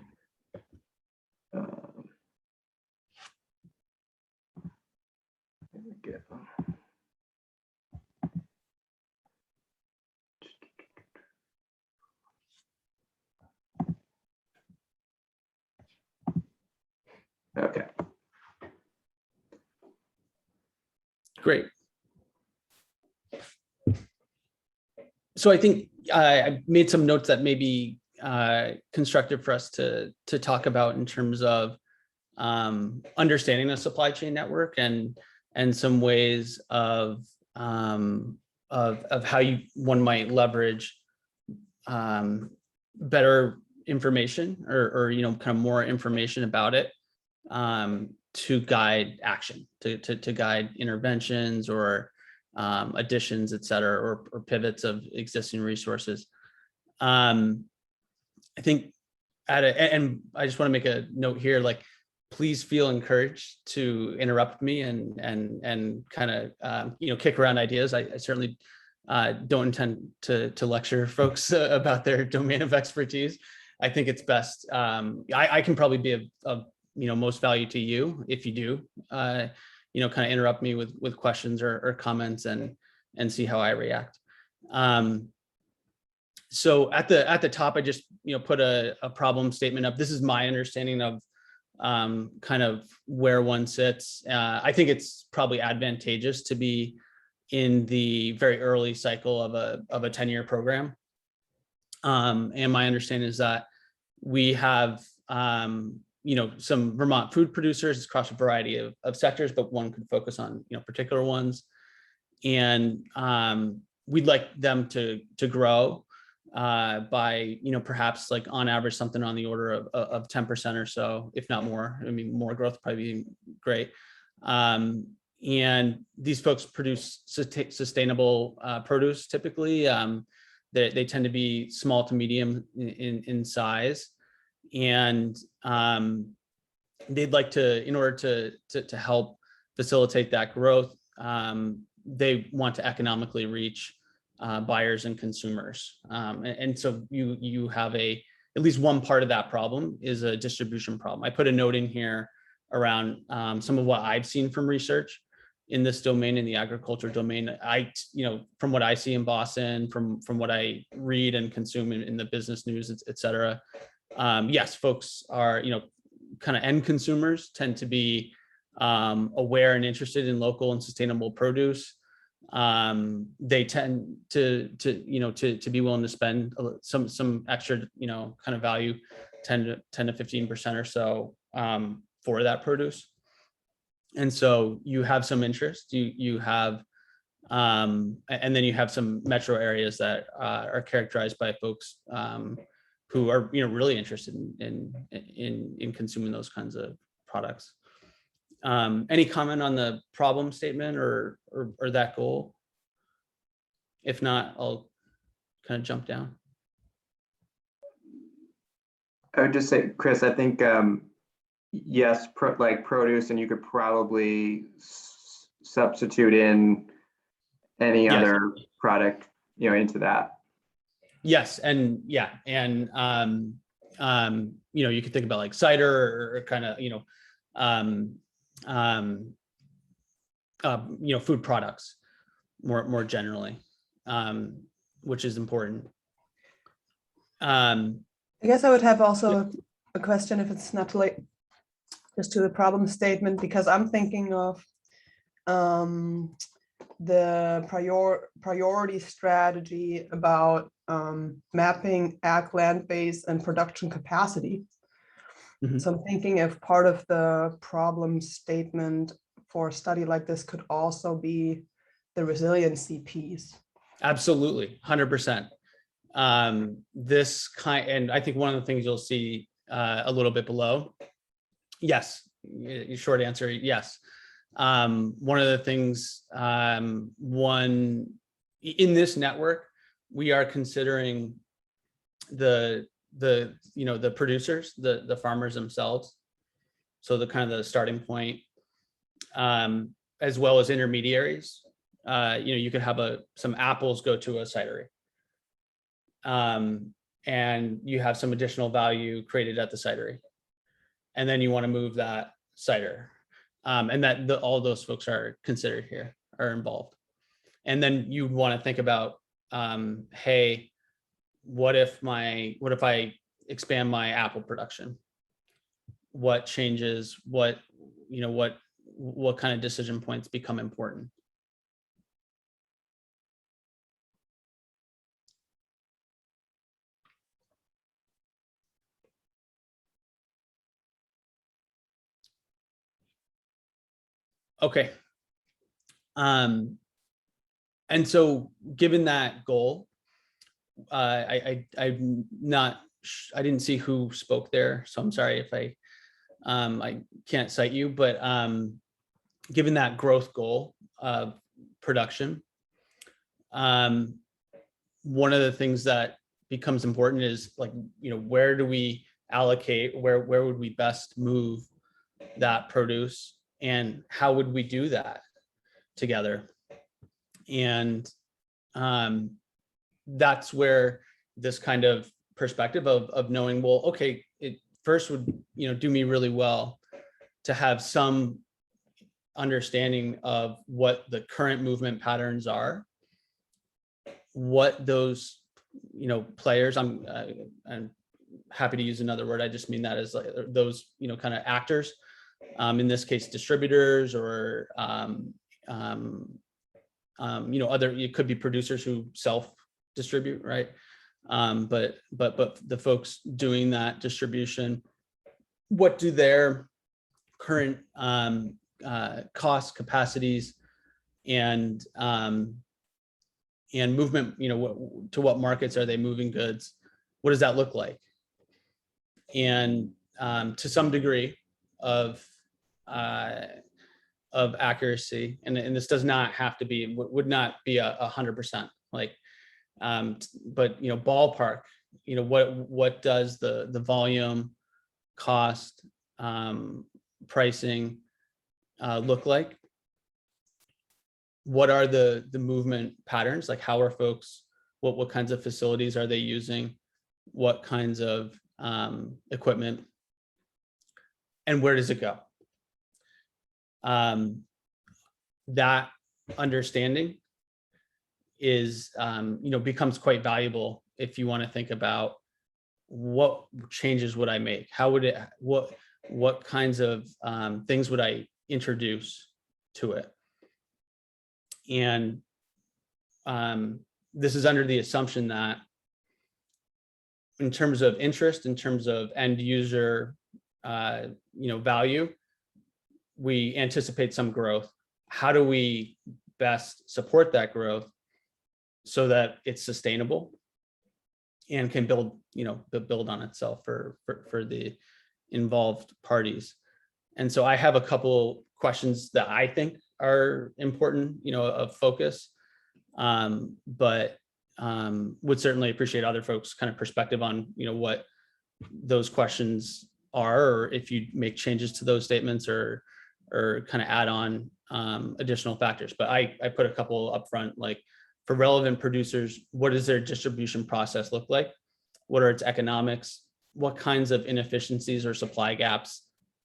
There we go. Okay. Great. So I think I made some notes that may be constructive for us to talk about in terms of understanding the supply chain network and some ways of how one might leverage better information or kind of more information about it to guide action, to guide interventions or additions, et cetera, or pivots of existing resources. I think and I just want to make a note here, like, please feel encouraged to interrupt me and kind of kick around ideas. I certainly don't intend to lecture folks about their domain of expertise. I think it's best. I can probably be of most value to you if you do kind of interrupt me with questions or comments and see how I react. So at the top, I just put a problem statement up. This is my understanding of kind of where one sits. I think it's probably advantageous to be in the very early cycle of a 10-year program. And my understanding is that we have some Vermont food producers across a variety of sectors, but one could focus on particular ones. And we'd like them to grow by perhaps like on average something on the order of 10% or so, if not more. I mean, more growth probably be great. And these folks produce sustainable produce typically. They tend to be small to medium in size, and they'd like to, in order to help facilitate that growth, they want to economically reach buyers and consumers. And so you have at least one part of that problem is a distribution problem. I put a note in here around some of what I've seen from research in this domain, in the agriculture domain. From what I see in Boston, from what I read and consume in the business news, et cetera. Yes, folks are, kind of end consumers tend to be aware and interested in local and sustainable produce. They tend to be willing to spend some extra, kind of value, 10 to 15% or so for that produce. And so you have some interest, you have, and then you have some metro areas that are characterized by folks who are really interested in consuming those kinds of products. Any comment on the problem statement or that goal? If not, I'll kind of jump down. I would just say, Chris, I think yes, like produce, and you could probably substitute in any other product, into that. Yes, and yeah, and you could think about like cider or kind of food products more generally, which is important. I guess I would have also a question, if it's Natalie, just to the problem statement, because I'm thinking of the priority strategy about mapping ag land base and production capacity. Mm-hmm. So I'm thinking if part of the problem statement for a study like this could also be the resiliency piece. Absolutely, 100%. This kind, and I think one of the things you'll see a little bit below, yes, short answer, yes. One of the things, in this network, we are considering the producers, the farmers themselves. So the kind of the starting point, as well as intermediaries you could have some apples go to a cidery. And you have some additional value created at the cidery. And then you want to move that cider. And that all those folks are considered here, are involved. And then you want to think about, hey, what if I expand my apple production? What changes? What kind of decision points become important? Okay. And so given that goal, I didn't see who spoke there, so I'm sorry if I can't cite you, but given that growth goal of production, one of the things that becomes important is where do we allocate, where would we best move that produce, and how would we do that together? And that's where this kind of perspective of knowing, well, okay, it first would do me really well to have some understanding of what the current movement patterns are, what those players, I'm happy to use another word, I just mean that as those kind of actors, in this case distributors, or other, it could be producers who self-distribute, right? But the folks doing that distribution, what do their current cost capacities and movement, to what markets are they moving goods? What does that look like? And to some degree of accuracy, and this does not have to be, would not be 100%, but ballpark, what does the volume, cost, pricing look like? What are the movement patterns? How are folks, what kinds of facilities are they using? What kinds of equipment? And where does it go? That understanding is, becomes quite valuable if you want to think about what changes would I make? How would it, what kinds of things would I introduce to it? And this is under the assumption that in terms of interest, in terms of end user, value, we anticipate some growth. How do we best support that growth so that it's sustainable and can build on itself for the involved parties? And so I have a couple questions that I think are important, of focus, but would certainly appreciate other folks' kind of perspective on, what those questions are, or if you make changes to those statements, or kind of add on additional factors. But I put a couple up front, for relevant producers, what does their distribution process look like? What are its economics? What kinds of inefficiencies or supply gaps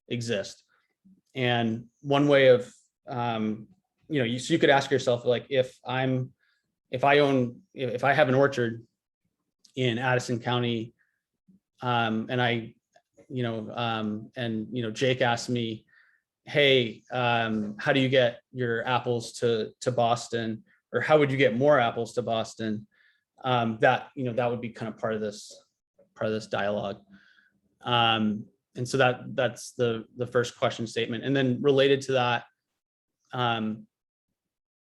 exist? And one way of, so you could ask yourself, if I have an orchard in Addison County, and I, Jake asked me, hey, how do you get your apples to Boston, or how would you get more apples to Boston? That would be kind of part of this dialogue. And so that's the first question statement. And then related to that,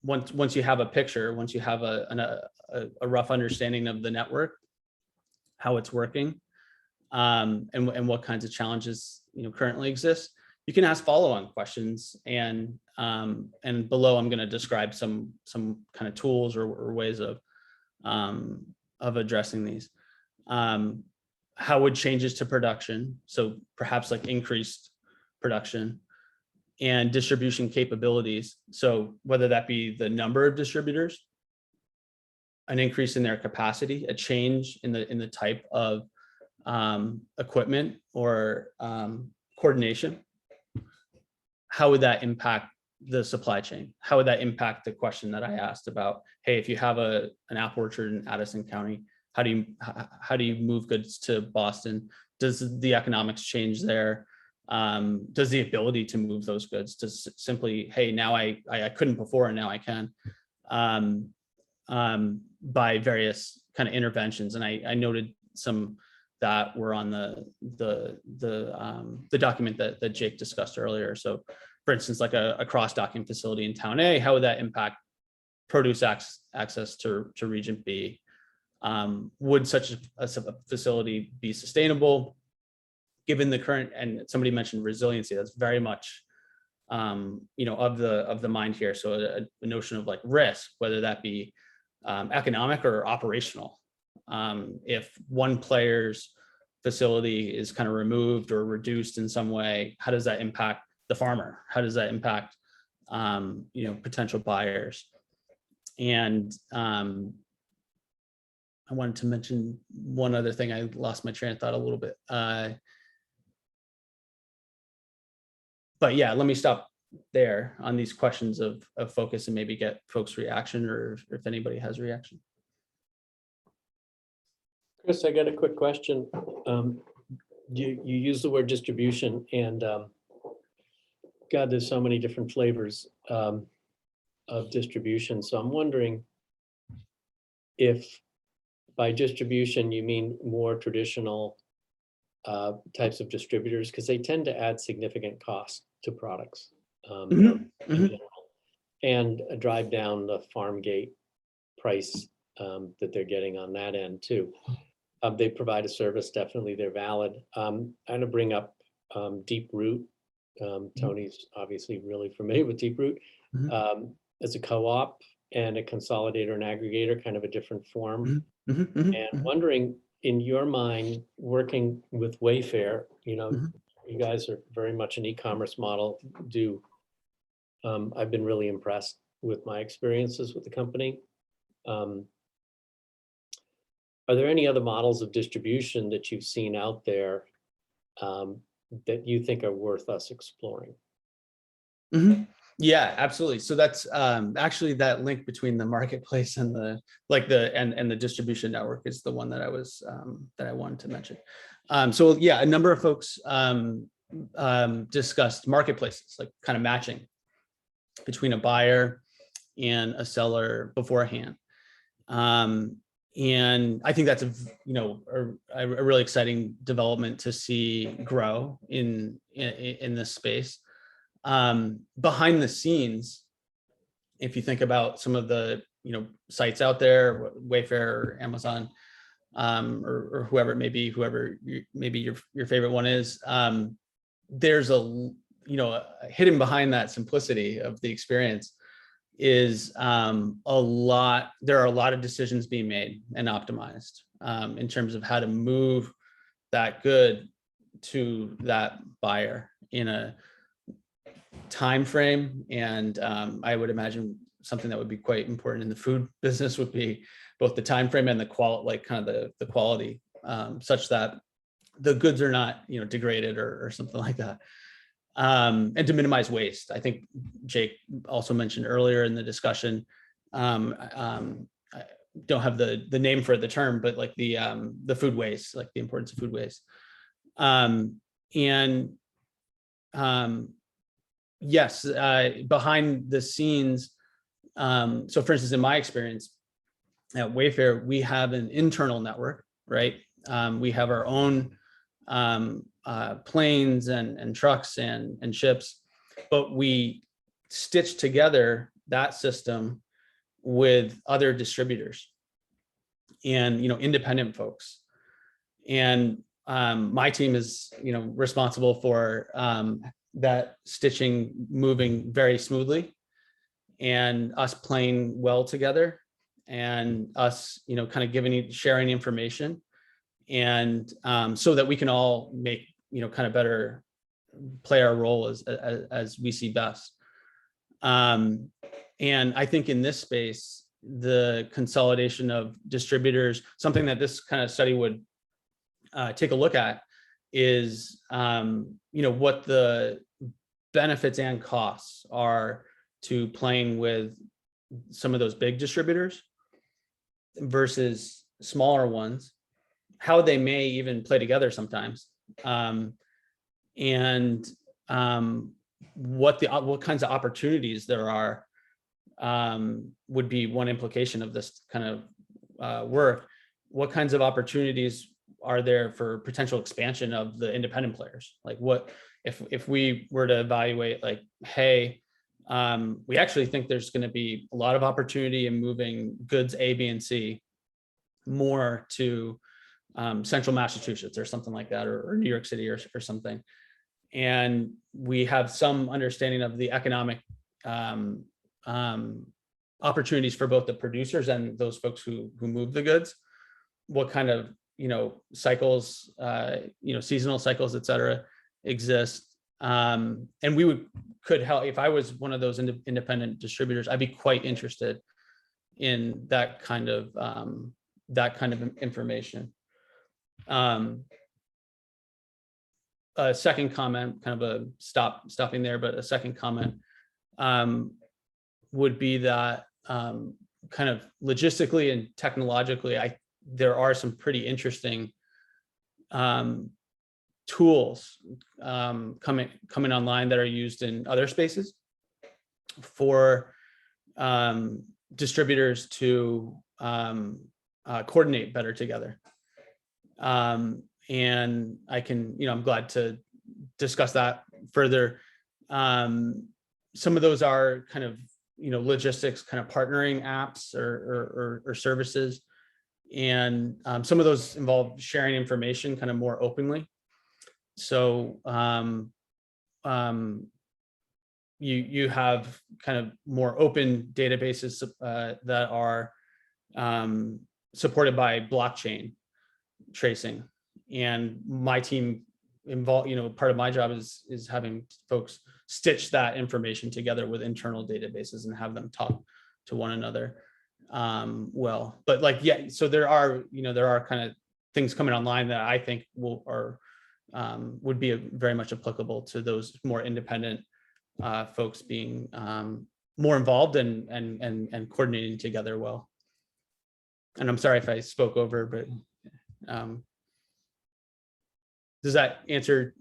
once you have a picture, once you have a rough understanding of the network, how it's working, and what kinds of challenges currently exist, you can ask follow-on questions. And below, I'm going to describe some kind of tools or ways of addressing these. How would changes to production, so perhaps increased production, and distribution capabilities. So whether that be the number of distributors, an increase in their capacity, a change in the type of equipment or coordination, how would that impact the supply chain? How would that impact the question that I asked about, hey, if you have an apple orchard in Addison County, how do you move goods to Boston? Does the economics change there? Does the ability to move those goods to simply, hey, now I couldn't before and now I can, by various kind of interventions. And I noted some that were on the document that Jake discussed earlier. So for instance, like a cross-docking facility in Town A, how would that impact produce access to Region B? Would such a facility be sustainable given the current, and somebody mentioned resiliency, that's very much of the mind here. So a notion of like risk, whether that be economic or operational. If one player's facility is kind of removed or reduced in some way, how does that impact the farmer? How does that impact potential buyers? And I wanted to mention one other thing. I lost my train of thought a little bit. But yeah, let me stop there on these questions of focus and maybe get folks' reaction, or if anybody has a reaction. Chris, I got a quick question. You use the word distribution, and God, there's so many different flavors of distribution. So I'm wondering if by distribution you mean more traditional types of distributors, because they tend to add significant cost to products in general, and drive down the farm gate price that they're getting on that end too. They provide a service, definitely they're valid. I'm gonna bring up Deep Root. Tony's obviously really familiar with Deep Root. As a co-op and a consolidator and aggregator, kind of a different form. And wondering, in your mind, working with Wayfair, you guys are very much an e-commerce model. I've been really impressed with my experiences with the company. Are there any other models of distribution that you've seen out there that you think are worth us exploring? Yeah, absolutely. So that's actually that link between the marketplace and the distribution network is the one that I wanted to mention. So yeah, a number of folks discussed marketplaces, like kind of matching between a buyer and a seller beforehand. And I think that's a really exciting development to see grow in this space. Behind the scenes, if you think about some of the sites out there, Wayfair or Amazon, or whoever it may be, maybe your favorite one is, there's a hidden behind that simplicity of the experience is there are a lot of decisions being made and optimized in terms of how to move that good to that buyer in a time frame. And I would imagine something that would be quite important in the food business would be both the time frame and the quality, like kind of the quality, such that the goods are not degraded or something like that. And to minimize waste. I think Jake also mentioned earlier in the discussion, I don't have the name for the term, but like the food waste, like the importance of food waste. Yes, behind the scenes. So for instance, in my experience at Wayfair, we have an internal network, right? We have our own planes and trucks and ships, but we stitch together that system with other distributors and independent folks. And my team is responsible for that stitching moving very smoothly, and us playing well together, and us kind of sharing information, and so that we can all make kind of better play our role as we see best. And I think in this space, the consolidation of distributors, something that this kind of study would take a look at is, what the benefits and costs are to playing with some of those big distributors versus smaller ones, how they may even play together sometimes, and what kinds of opportunities there are, would be one implication of this kind of work. What kinds of opportunities are there for potential expansion of the independent players? Like, what if we were to evaluate, like, hey, we actually think there's going to be a lot of opportunity in moving goods A, B, and C more to central Massachusetts or something like that, or New York City or something. And we have some understanding of the economic opportunities for both the producers and those folks who move the goods. What kind of, cycles, seasonal cycles, et cetera, exist. And we could help. If I was one of those independent distributors, I'd be quite interested in that kind of information. A second comment, kind of a stopping there, but a second comment would be that kind of logistically and technologically, there are some pretty interesting tools coming online that are used in other spaces for distributors to coordinate better together. And I can, I'm glad to discuss that further. Some of those are kind of, logistics kind of partnering apps or services. And some of those involve sharing information kind of more openly. So you have kind of more open databases that are supported by blockchain tracing. And my team involved, part of my job is having folks stitch that information together with internal databases and have them talk to one another. But like, yeah, so there are kind of things coming online that I think would be very much applicable to those more independent folks being more involved and coordinating together well. And I'm sorry if I spoke over, but does that answer?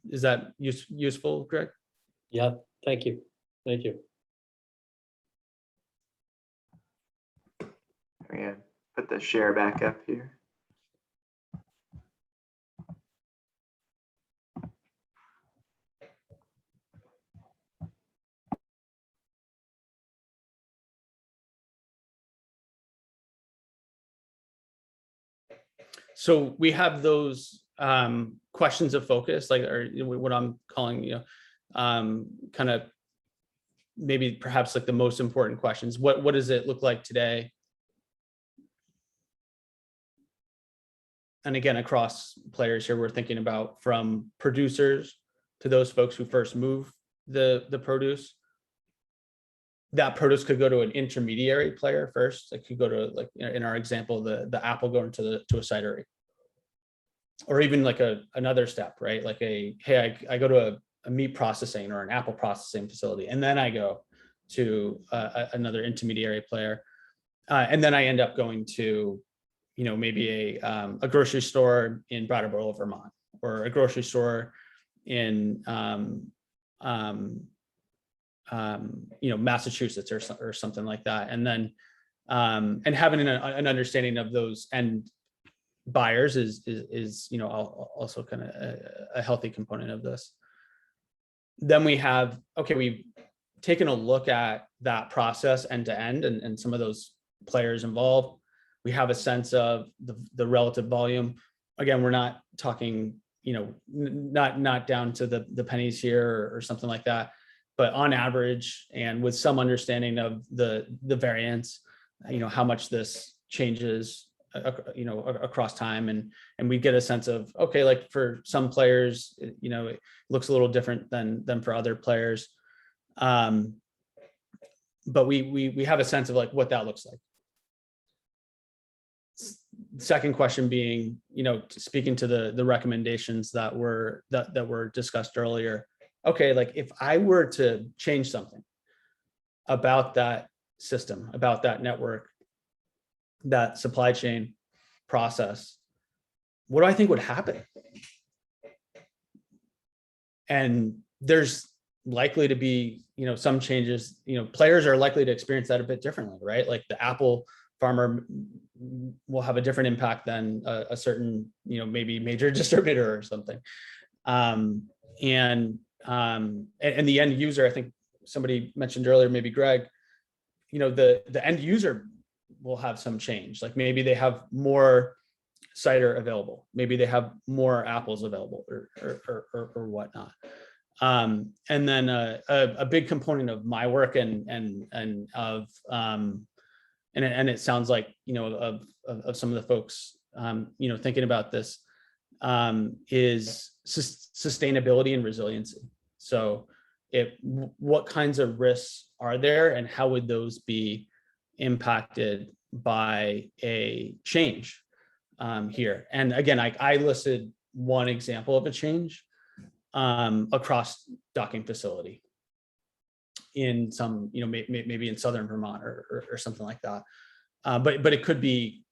Is that useful, Greg? Yeah, thank you. Thank you. Yeah, put the share back up here. So we have those questions of focus, like, or what I'm calling, kind of maybe perhaps like the most important questions. What does it look like today? And again, across players here, we're thinking about from producers to those folks who first move the produce. That produce could go to an intermediary player first. It could go to, like, in our example, the apple going to a cidery, or even like another step, right? Like hey, I go to a meat processing or an apple processing facility, and then I go to another intermediary player, and then I end up going to, maybe a grocery store in Brattleboro, Vermont, or a grocery store in Massachusetts or something like that. And then and having an understanding of those end buyers is also kind of a healthy component of this. Then we have, okay, we've taken a look at that process end to end and some of those players involved. We have a sense of the relative volume. Again, we're not talking, not down to the pennies here or something like that, but on average, and with some understanding of the variance, how much this changes across time, and we get a sense of, okay, like for some players, it looks a little different than for other players. But we have a sense of like what that looks like. Second question being, speaking to the recommendations that were discussed earlier. Okay, like if I were to change something about that system, about that network, that supply chain process, what do I think would happen? And there's likely to be, some changes, players are likely to experience that a bit differently, right? Like the apple farmer will have a different impact than a certain, maybe major distributor or something. And the end user, I think somebody mentioned earlier, maybe Greg, the end user will have some change. Like maybe they have more cider available, maybe they have more apples available, or whatnot. And then a big component of my work and it sounds like of some of the folks thinking about this is sustainability and resiliency. So what kinds of risks are there, and how would those be impacted by a change here? And again, I listed one example of a change across docking facility in some, maybe in southern Vermont or something like that. But it could be,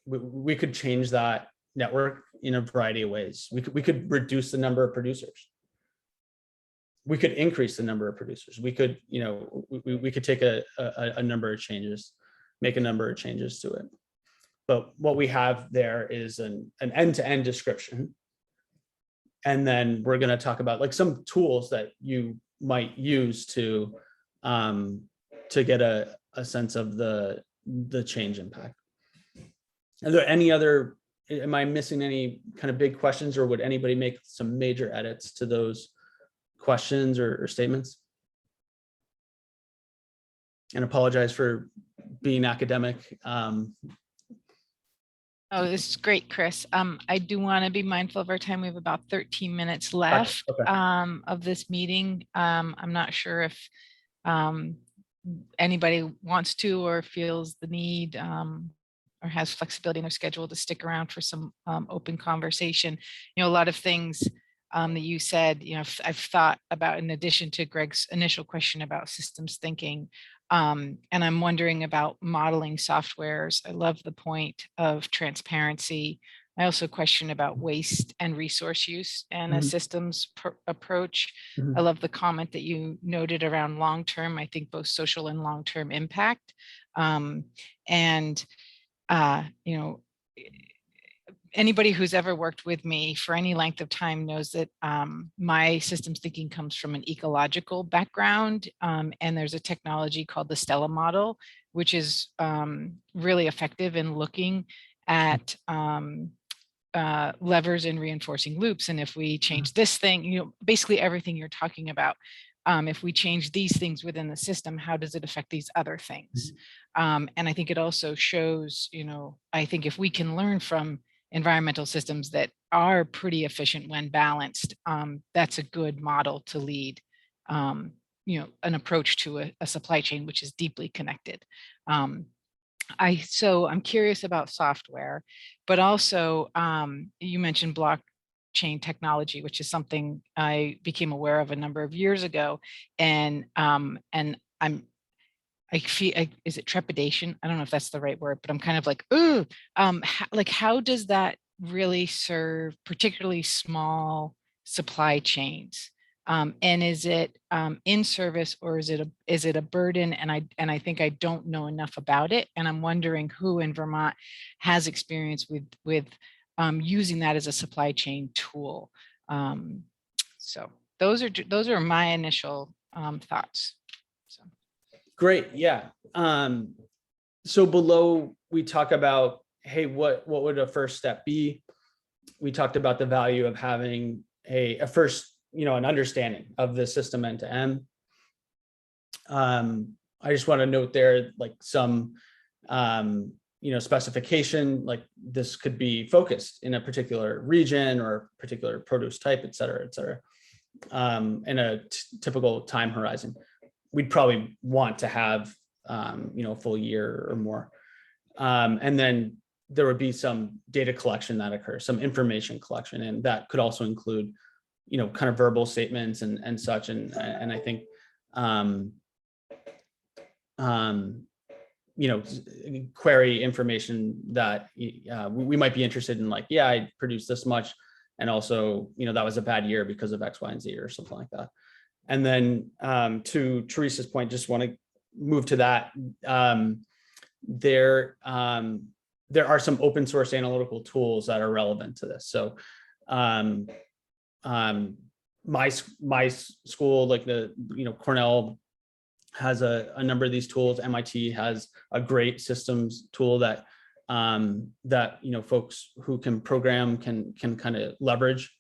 we could change that network in a variety of ways. We could reduce the number of producers. We could increase the number of producers. We could, we could take a number of changes, make a number of changes to it. But what we have there is an end-to-end description. And then we're going to talk about like some tools that you might use to get a sense of the change impact. Are there any other, am I missing any kind of big questions, or would anybody make some major edits to those questions or statements? And apologize for being academic. Oh, this is great, Chris. I do want to be mindful of our time. We have about 13 minutes left of this meeting. I'm not sure if anybody wants to or feels the need or has flexibility in their schedule to stick around for some open conversation. A lot of things that you said, I've thought about, in addition to Greg's initial question about systems thinking. And I'm wondering about modeling softwares. I love the point of transparency. I also question about waste and resource use and a systems approach. I love the comment that you noted around long-term, I think both social and long-term impact. Anybody who's ever worked with me for any length of time knows that my systems thinking comes from an ecological background. And there's a technology called the Stella model, which is really effective in looking at levers and reinforcing loops. And if we change this thing, basically everything you're talking about, if we change these things within the system, how does it affect these other things? And I think it also shows, I think if we can learn from environmental systems that are pretty efficient when balanced, that's a good model to lead, an approach to a supply chain which is deeply connected. So I'm curious about software, but also you mentioned blockchain technology, which is something I became aware of a number of years ago, and I feel, is it trepidation? I don't know if that's the right word, but I'm kind of like, ooh, how does that really serve particularly small supply chains? And is it in service, or is it a burden? And I think I don't know enough about it. And I'm wondering who in Vermont has experience with using that as a supply chain tool. So those are my initial thoughts. So. Great, yeah. So below we talk about, hey, what would a first step be? We talked about the value of having a first, an understanding of the system end to end. I just want to note there, like some specification, like this could be focused in a particular region or particular produce type, et cetera, in a typical time horizon. We'd probably want to have, a full year or more. And then there would be some data collection that occurs, some information collection, and that could also include, kind of verbal statements and such. And I think, query information that we might be interested in, like, yeah, I produced this much, and also, that was a bad year because of X, Y, and Z or something like that. And then to Teresa's point, just want to move to that. There are some open source analytical tools that are relevant to this. So my school, like Cornell has a number of these tools. MIT has a great systems tool that folks who can program can kind of leverage,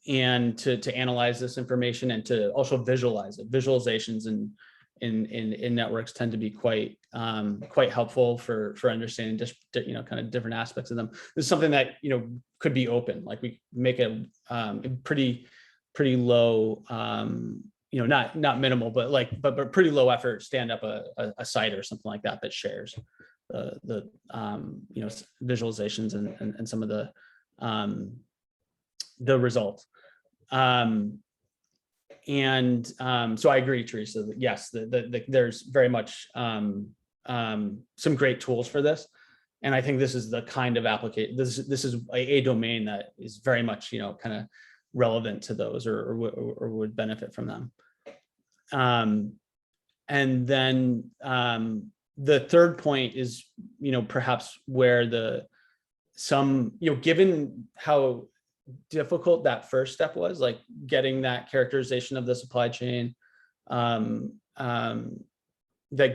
and to analyze this information and to also visualize it. Visualizations in networks tend to be quite helpful for understanding just kind of different aspects of them. This is something that could be open. Like, we make a pretty low, not minimal, but pretty low effort, stand up a site or something like that shares the visualizations and some of the results. So I agree, Teresa, that yes, there's very much some great tools for this. And I think this is the kind of application, this is a domain that is very much, kind of relevant to those or would benefit from them. And then the third point is, perhaps where given how difficult that first step was, like getting that characterization of the supply chain, that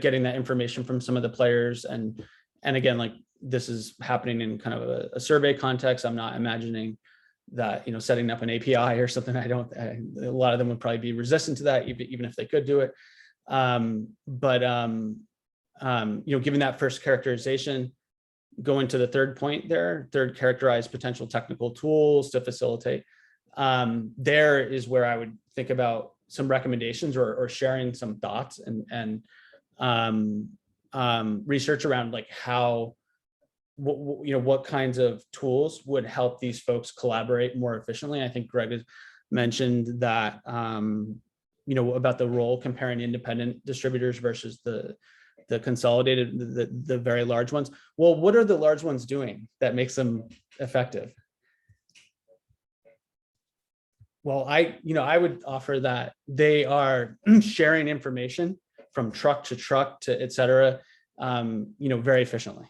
getting that information from some of the players, and again, like, this is happening in kind of a survey context. I'm not imagining that, setting up an API or something. A lot of them would probably be resistant to that, even if they could do it. Given that first characterization, going to the third point there, characterize potential technical tools to facilitate. There is where I would think about some recommendations or sharing some thoughts and research around, like, what kinds of tools would help these folks collaborate more efficiently. I think Greg has mentioned that, about the role comparing independent distributors versus the consolidated, the very large ones. Well, what are the large ones doing that makes them effective? Well, I would offer that they are sharing information from truck to et cetera, very efficiently,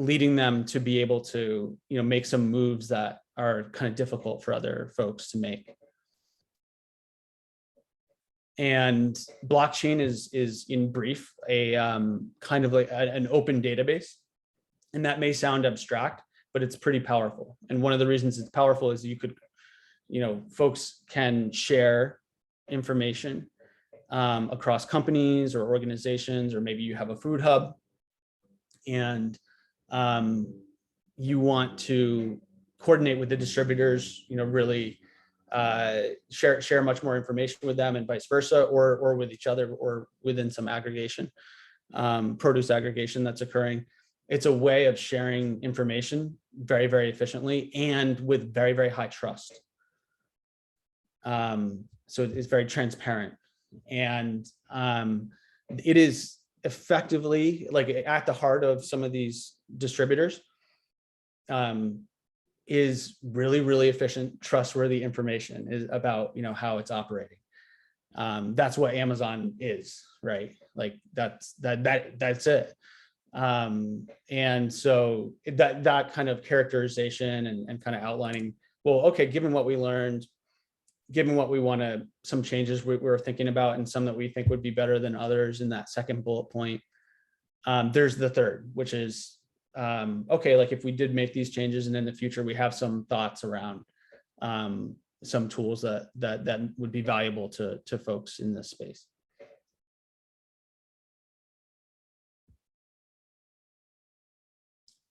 leading them to be able to, make some moves that are kind of difficult for other folks to make. And blockchain is in brief a kind of like an open database, and that may sound abstract, but it's pretty powerful. And one of the reasons it's powerful is you could, folks can share information across companies or organizations, or maybe you have a food hub and you want to coordinate with the distributors, really share much more information with them, and vice versa, or with each other, or within some aggregation, produce aggregation that's occurring. It's a way of sharing information very, very efficiently and with very, very high trust. So it's very transparent, and it is effectively, like, at the heart of some of these distributors, is really, really efficient, trustworthy information is about, how it's operating. That's what Amazon is, right? Like, that's it. And so that kind of characterization and kind of outlining, well, okay, given what we learned, given what we want to, some changes we're thinking about, and some that we think would be better than others in that second bullet point. There's the third, which is, okay, like, if we did make these changes and in the future we have some thoughts around some tools that would be valuable to folks in this space.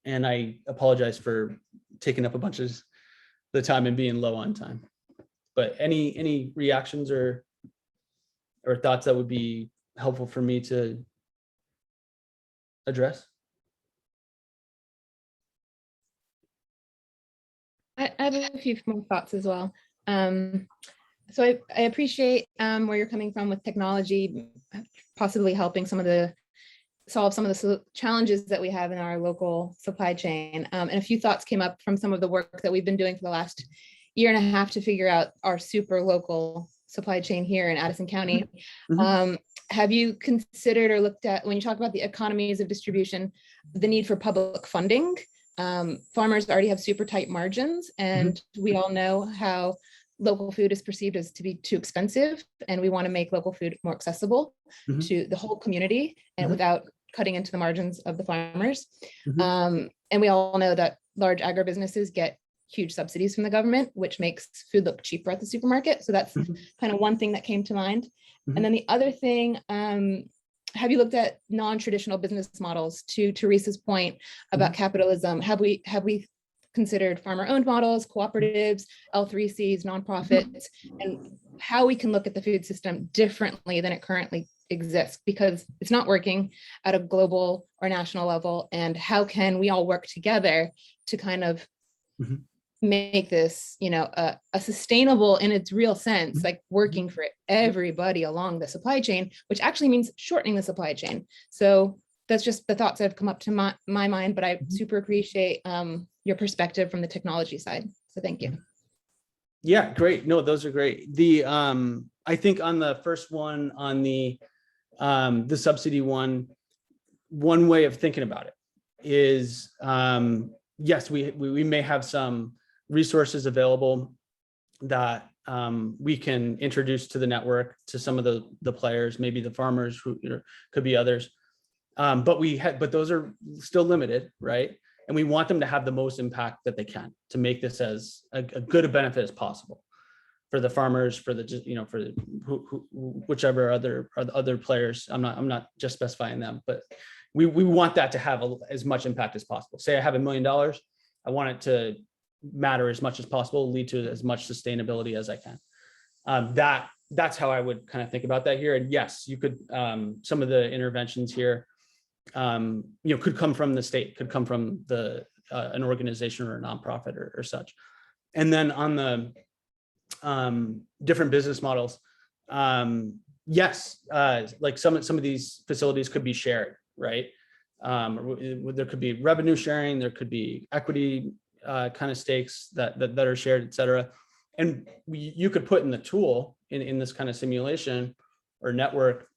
And I apologize for taking up a bunch of the time and being low on time. But any reactions or thoughts that would be helpful for me to address? I have a few more thoughts as well. So I appreciate where you're coming from with technology, possibly helping solve some of the challenges that we have in our local supply chain. And a few thoughts came up from some of the work that we've been doing for the last year and a half to figure out our super local supply chain here in Addison County. Have you considered or looked at, when you talk about the economies of distribution, the need for public funding? Farmers already have super tight margins, and we all know how local food is perceived as to be too expensive, and we want to make local food more accessible to the whole community and without cutting into the margins of the farmers. And we all know that large agribusinesses get huge subsidies from the government, which makes food look cheaper at the supermarket. So that's kind of one thing that came to mind. And then the other thing, have you looked at non-traditional business models? To Teresa's point about capitalism, have we considered farmer-owned models, cooperatives, L3Cs, nonprofits, and how we can look at the food system differently than it currently exists, because it's not working at a global or national level, and how can we all work together to kind of make this, a sustainable in its real sense, like working for everybody along the supply chain, which actually means shortening the supply chain. So that's just the thoughts that have come up to my mind, but I super appreciate your perspective from the technology side. So thank you. Yeah, great. No, those are great. I think on the first one, on the subsidy one way of thinking about it is, yes, we may have some resources available that we can introduce to the network, to some of the players, maybe the farmers, who could be others. But those are still limited, right? And we want them to have the most impact that they can to make this as a good a benefit as possible for the farmers, for the whichever other players. I'm not just specifying them, but we want that to have as much impact as possible. Say I have $1 million, I want it to matter as much as possible, lead to as much sustainability as I can. That's how I would kind of think about that here. And yes, you could, some of the interventions here, could come from the state, could come from an organization or a nonprofit or such. And then on the different business models, yes, like some of these facilities could be shared, right? There could be revenue sharing, there could be equity kind of stakes that are shared, et cetera. And you could put in the tool in this kind of simulation or network,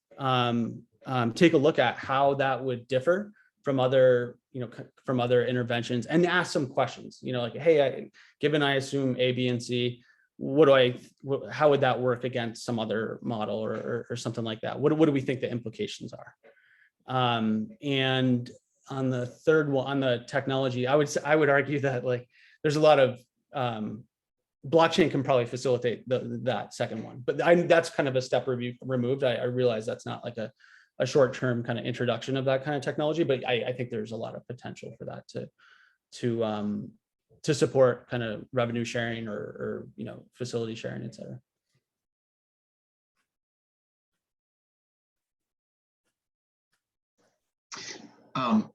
take a look at how that would differ from other interventions, and ask some questions, like, hey, given I assume A, B, and C, how would that work against some other model or something like that? What do we think the implications are? And on the third one, on the technology, I would argue that like there's a lot of blockchain can probably facilitate that second one, but that's kind of a step removed. I realize that's not like a short-term kind of introduction of that kind of technology, but I think there's a lot of potential for that to support kind of revenue sharing or facility sharing, et cetera.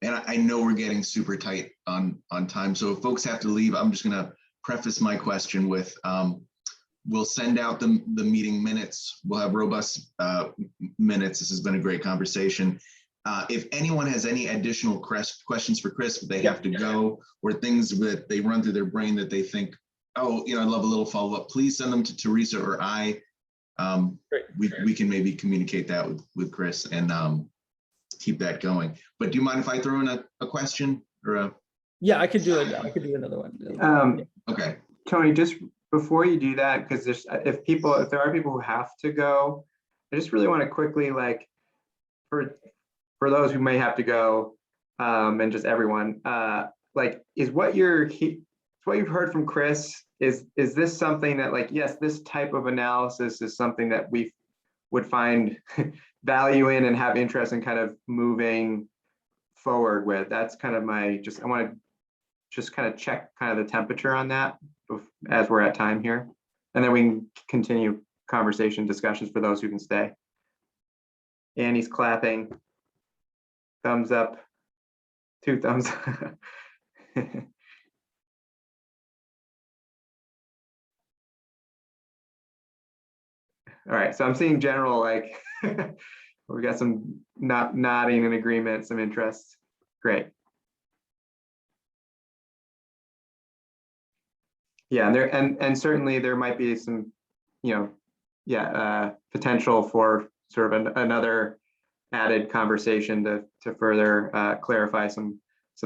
And I know we're getting super tight on time, so if folks have to leave, I'm just going to preface my question with, we'll send out the meeting minutes. We'll have robust minutes. This has been a great conversation. If anyone has any additional questions for Chris, but they have to go, or things that they run through their brain that they think, oh, I'd love a little follow-up, please send them to Teresa or I. We can maybe communicate that with Chris and keep that going. But do you mind if I throw in a question or a? Yeah, I could do it. I could do another one. Okay. Tony, just before you do that, because if there are people who have to go, I just really want to quickly, like, for those who may have to go, and just everyone, like, is what you've heard from Chris, is this something that, like, yes, this type of analysis is something that we would find value in and have interest in kind of moving forward with? That's kind of I want to just kind of check kind of the temperature on that as we're at time here. And then we can continue conversation discussions for those who can stay. Annie's clapping. Thumbs up. 2 thumbs. All right, so I'm seeing general, like, we've got some nodding in agreement, some interest. Great. Yeah, and certainly there might be some, potential for sort of another added conversation to further clarify some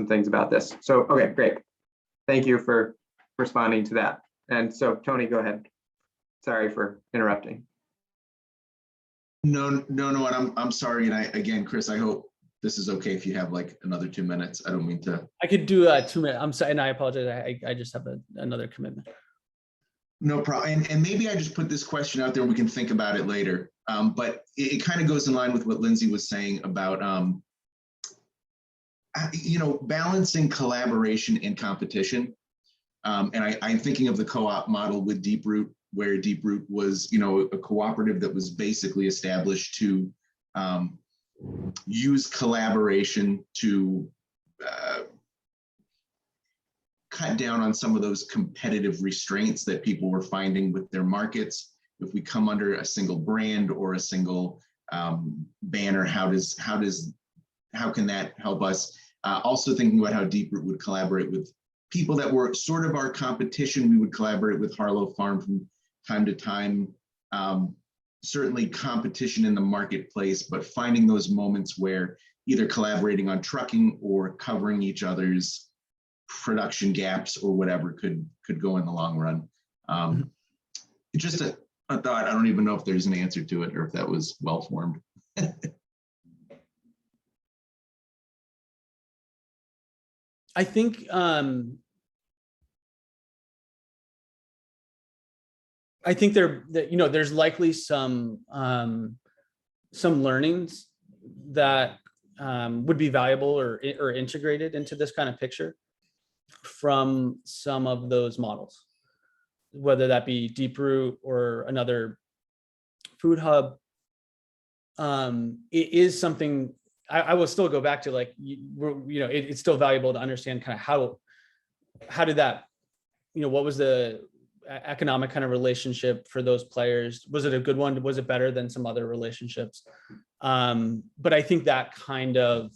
things about this. So, okay, great. Thank you for responding to that. And so, Tony, go ahead. Sorry for interrupting. No, I'm sorry. And again, Chris, I hope this is okay if you have like another 2 minutes. I don't mean to. I could do 2 minutes. I'm sorry, and I apologize. I just have another commitment. No problem. And maybe I just put this question out there. We can think about it later. But it kind of goes in line with what Lindsay was saying about, balancing collaboration and competition. And I'm thinking of the co-op model with Deeproot, where Deeproot was, a cooperative that was basically established to use collaboration to cut down on some of those competitive restraints that people were finding with their markets. If we come under a single brand or a single banner, how can that help us? Also thinking about how Deeproot would collaborate with people that were sort of our competition. We would collaborate with Harlow Farm from time to time. Certainly competition in the marketplace, but finding those moments where either collaborating on trucking or covering each other's production gaps or whatever could go in the long run. Just a thought. I don't even know if there's an answer to it or if that was well formed. I think there's likely some learnings that would be valuable or integrated into this kind of picture from some of those models, whether that be Deeproot or another food hub. It is something I will still go back to, like, it's still valuable to understand kind of how did that, what was the economic kind of relationship for those players? Was it a good one? Was it better than some other relationships? But I think that kind of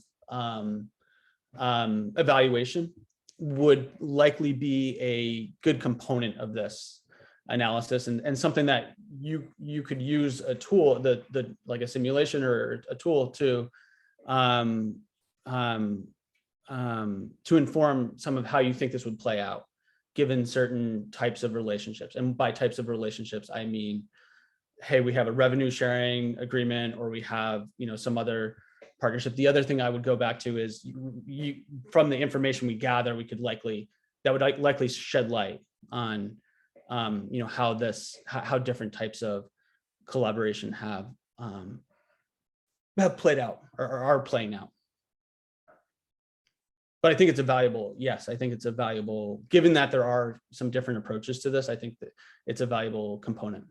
evaluation would likely be a good component of this analysis, and something that you could use a tool, like a simulation or a tool to inform some of how you think this would play out, given certain types of relationships. And by types of relationships, I mean, hey, we have a revenue sharing agreement, or we have, some other partnership. The other thing I would go back to is from the information we gather, that would likely shed light on, how different types of collaboration have played out or are playing out. But I think it's a valuable, given that there are some different approaches to this, I think that it's a valuable component.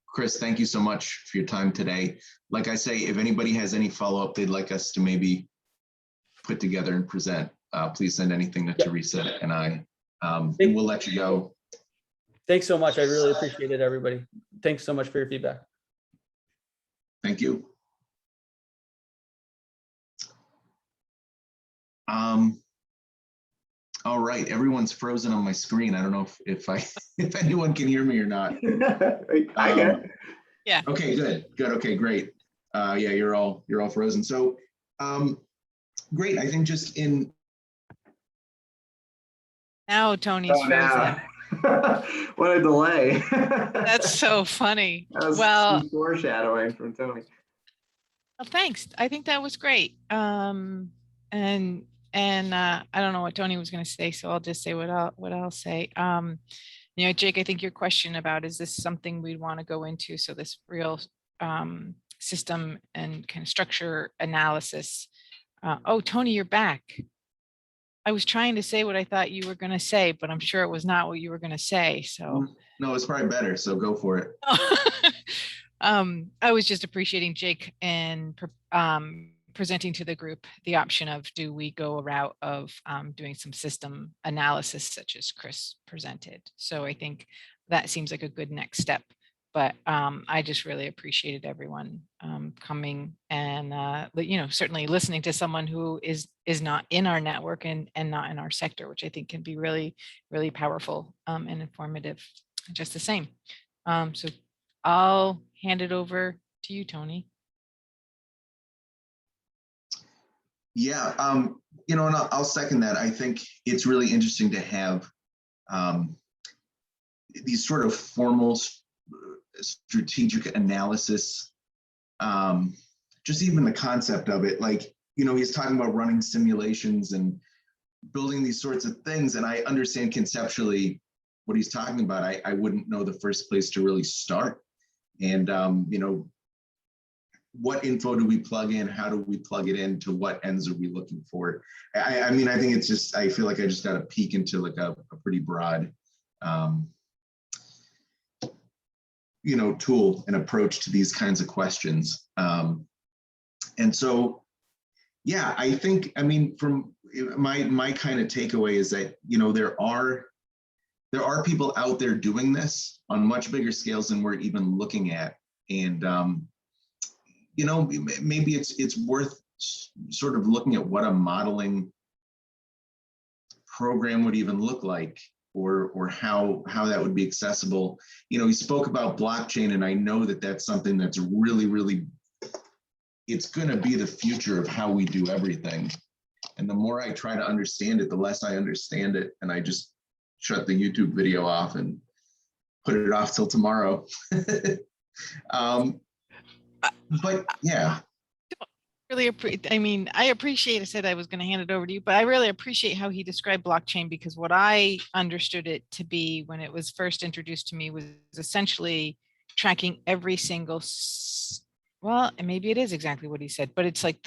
Chris, thank you so much for your time today. Like I say, if anybody has any follow-up they'd like us to maybe put together and present, please send anything to Teresa and I, and we'll let you go. Thanks so much. I really appreciate it, everybody. Thanks so much for your feedback. Thank you. All right, everyone's frozen on my screen. I don't know if anyone can hear me or not. I can. Yeah. Okay, good. Okay, great. Yeah, you're all frozen. So, great. I think just in. Now Tony's frozen. What a delay. That's so funny. That was Well, foreshadowing from Tony. well, thanks. I think that was great. And I don't know what Tony was going to say, so I'll just say what I'll say. Jake, I think your question about, is this something we'd want to go into? So this real system and kind of structure analysis. Oh, Tony, you're back. I was trying to say what I thought you were going to say, but I'm sure it was not what you were going to say. So no, it's probably better. So go for it. I was just appreciating Jake and presenting to the group the option of, do we go a route of doing some system analysis such as Chris presented? So I think that seems like a good next step. But I just really appreciated everyone coming and certainly listening to someone who is not in our network and not in our sector, which I think can be really, really powerful and informative just the same. So I'll hand it over to you, Tony. Yeah, and I'll second that. I think it's really interesting to have these sort of formal strategic analysis, just even the concept of it, like, he's talking about running simulations and building these sorts of things. And I understand conceptually what he's talking about. I wouldn't know the first place to really start. And, what info do we plug in? How do we plug it in? To what ends are we looking for? I mean, I think it's just, I feel like I just got a peek into like a pretty broad, tool and approach to these kinds of questions. And so, yeah, I think, I mean, from my kind of takeaway is that, there are people out there doing this on much bigger scales than we're even looking at. And, maybe it's worth sort of looking at what a modeling program would even look like, or how that would be accessible. He spoke about blockchain, and I know that that's something that's really, really, it's going to be the future of how we do everything. And the more I try to understand it, the less I understand it. And I just shut the YouTube video off and put it off till tomorrow. But yeah. I appreciate, I said I was going to hand it over to you, but I really appreciate how he described blockchain, because what I understood it to be when it was first introduced to me was essentially tracking every single, well, and maybe it is exactly what he said, but it's like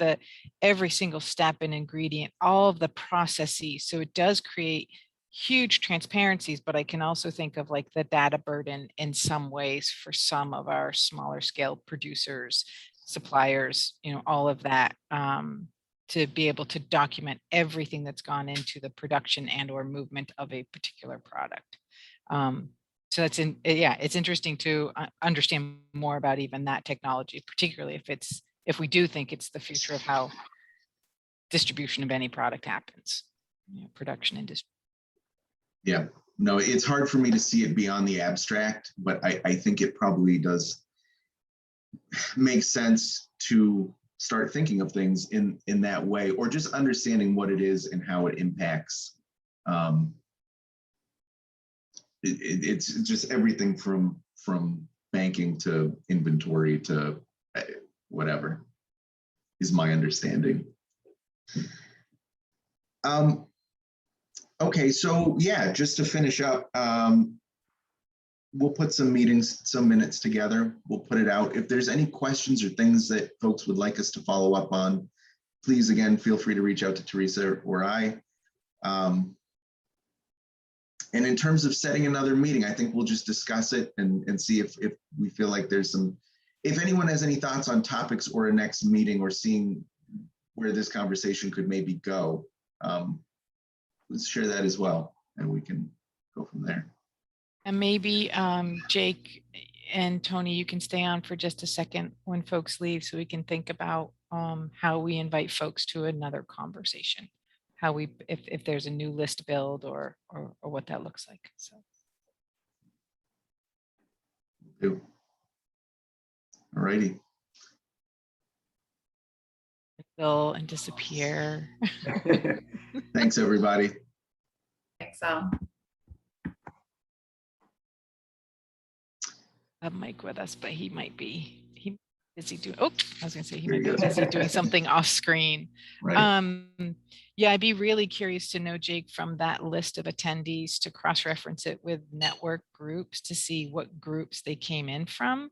every single step and ingredient, all of the processes. So it does create huge transparencies, but I can also think of like the data burden in some ways for some of our smaller scale producers, suppliers, all of that, to be able to document everything that's gone into the production and or movement of a particular product. So it's interesting to understand more about even that technology, particularly if we do think it's the future of how distribution of any product happens, production and distribution. Yeah, no, it's hard for me to see it beyond the abstract, but I think it probably does make sense to start thinking of things in that way, or just understanding what it is and how it impacts. It's just everything from banking to inventory to whatever is my understanding. Okay, so yeah, just to finish up, we'll put some minutes together. We'll put it out. If there's any questions or things that folks would like us to follow up on, please, again, feel free to reach out to Teresa or I. And in terms of setting another meeting, I think we'll just discuss it and see if we feel like there's if anyone has any thoughts on topics or a next meeting, or seeing where this conversation could maybe go, let's share that as well, and we can go from there. And maybe Jake and Tony, you can stay on for just a second when folks leave, so we can think about how we invite folks to another conversation, how we, if there's a new list build or what that looks like. So. All righty. Fill and disappear. Thanks, everybody. Thanks, Al. Have Mike with us, but he might be busy doing. Oh, I was gonna say he might be busy doing something off screen. Right. Yeah, I'd be really curious to know, Jake, from that list of attendees, to cross-reference it with network groups to see what groups they came in from,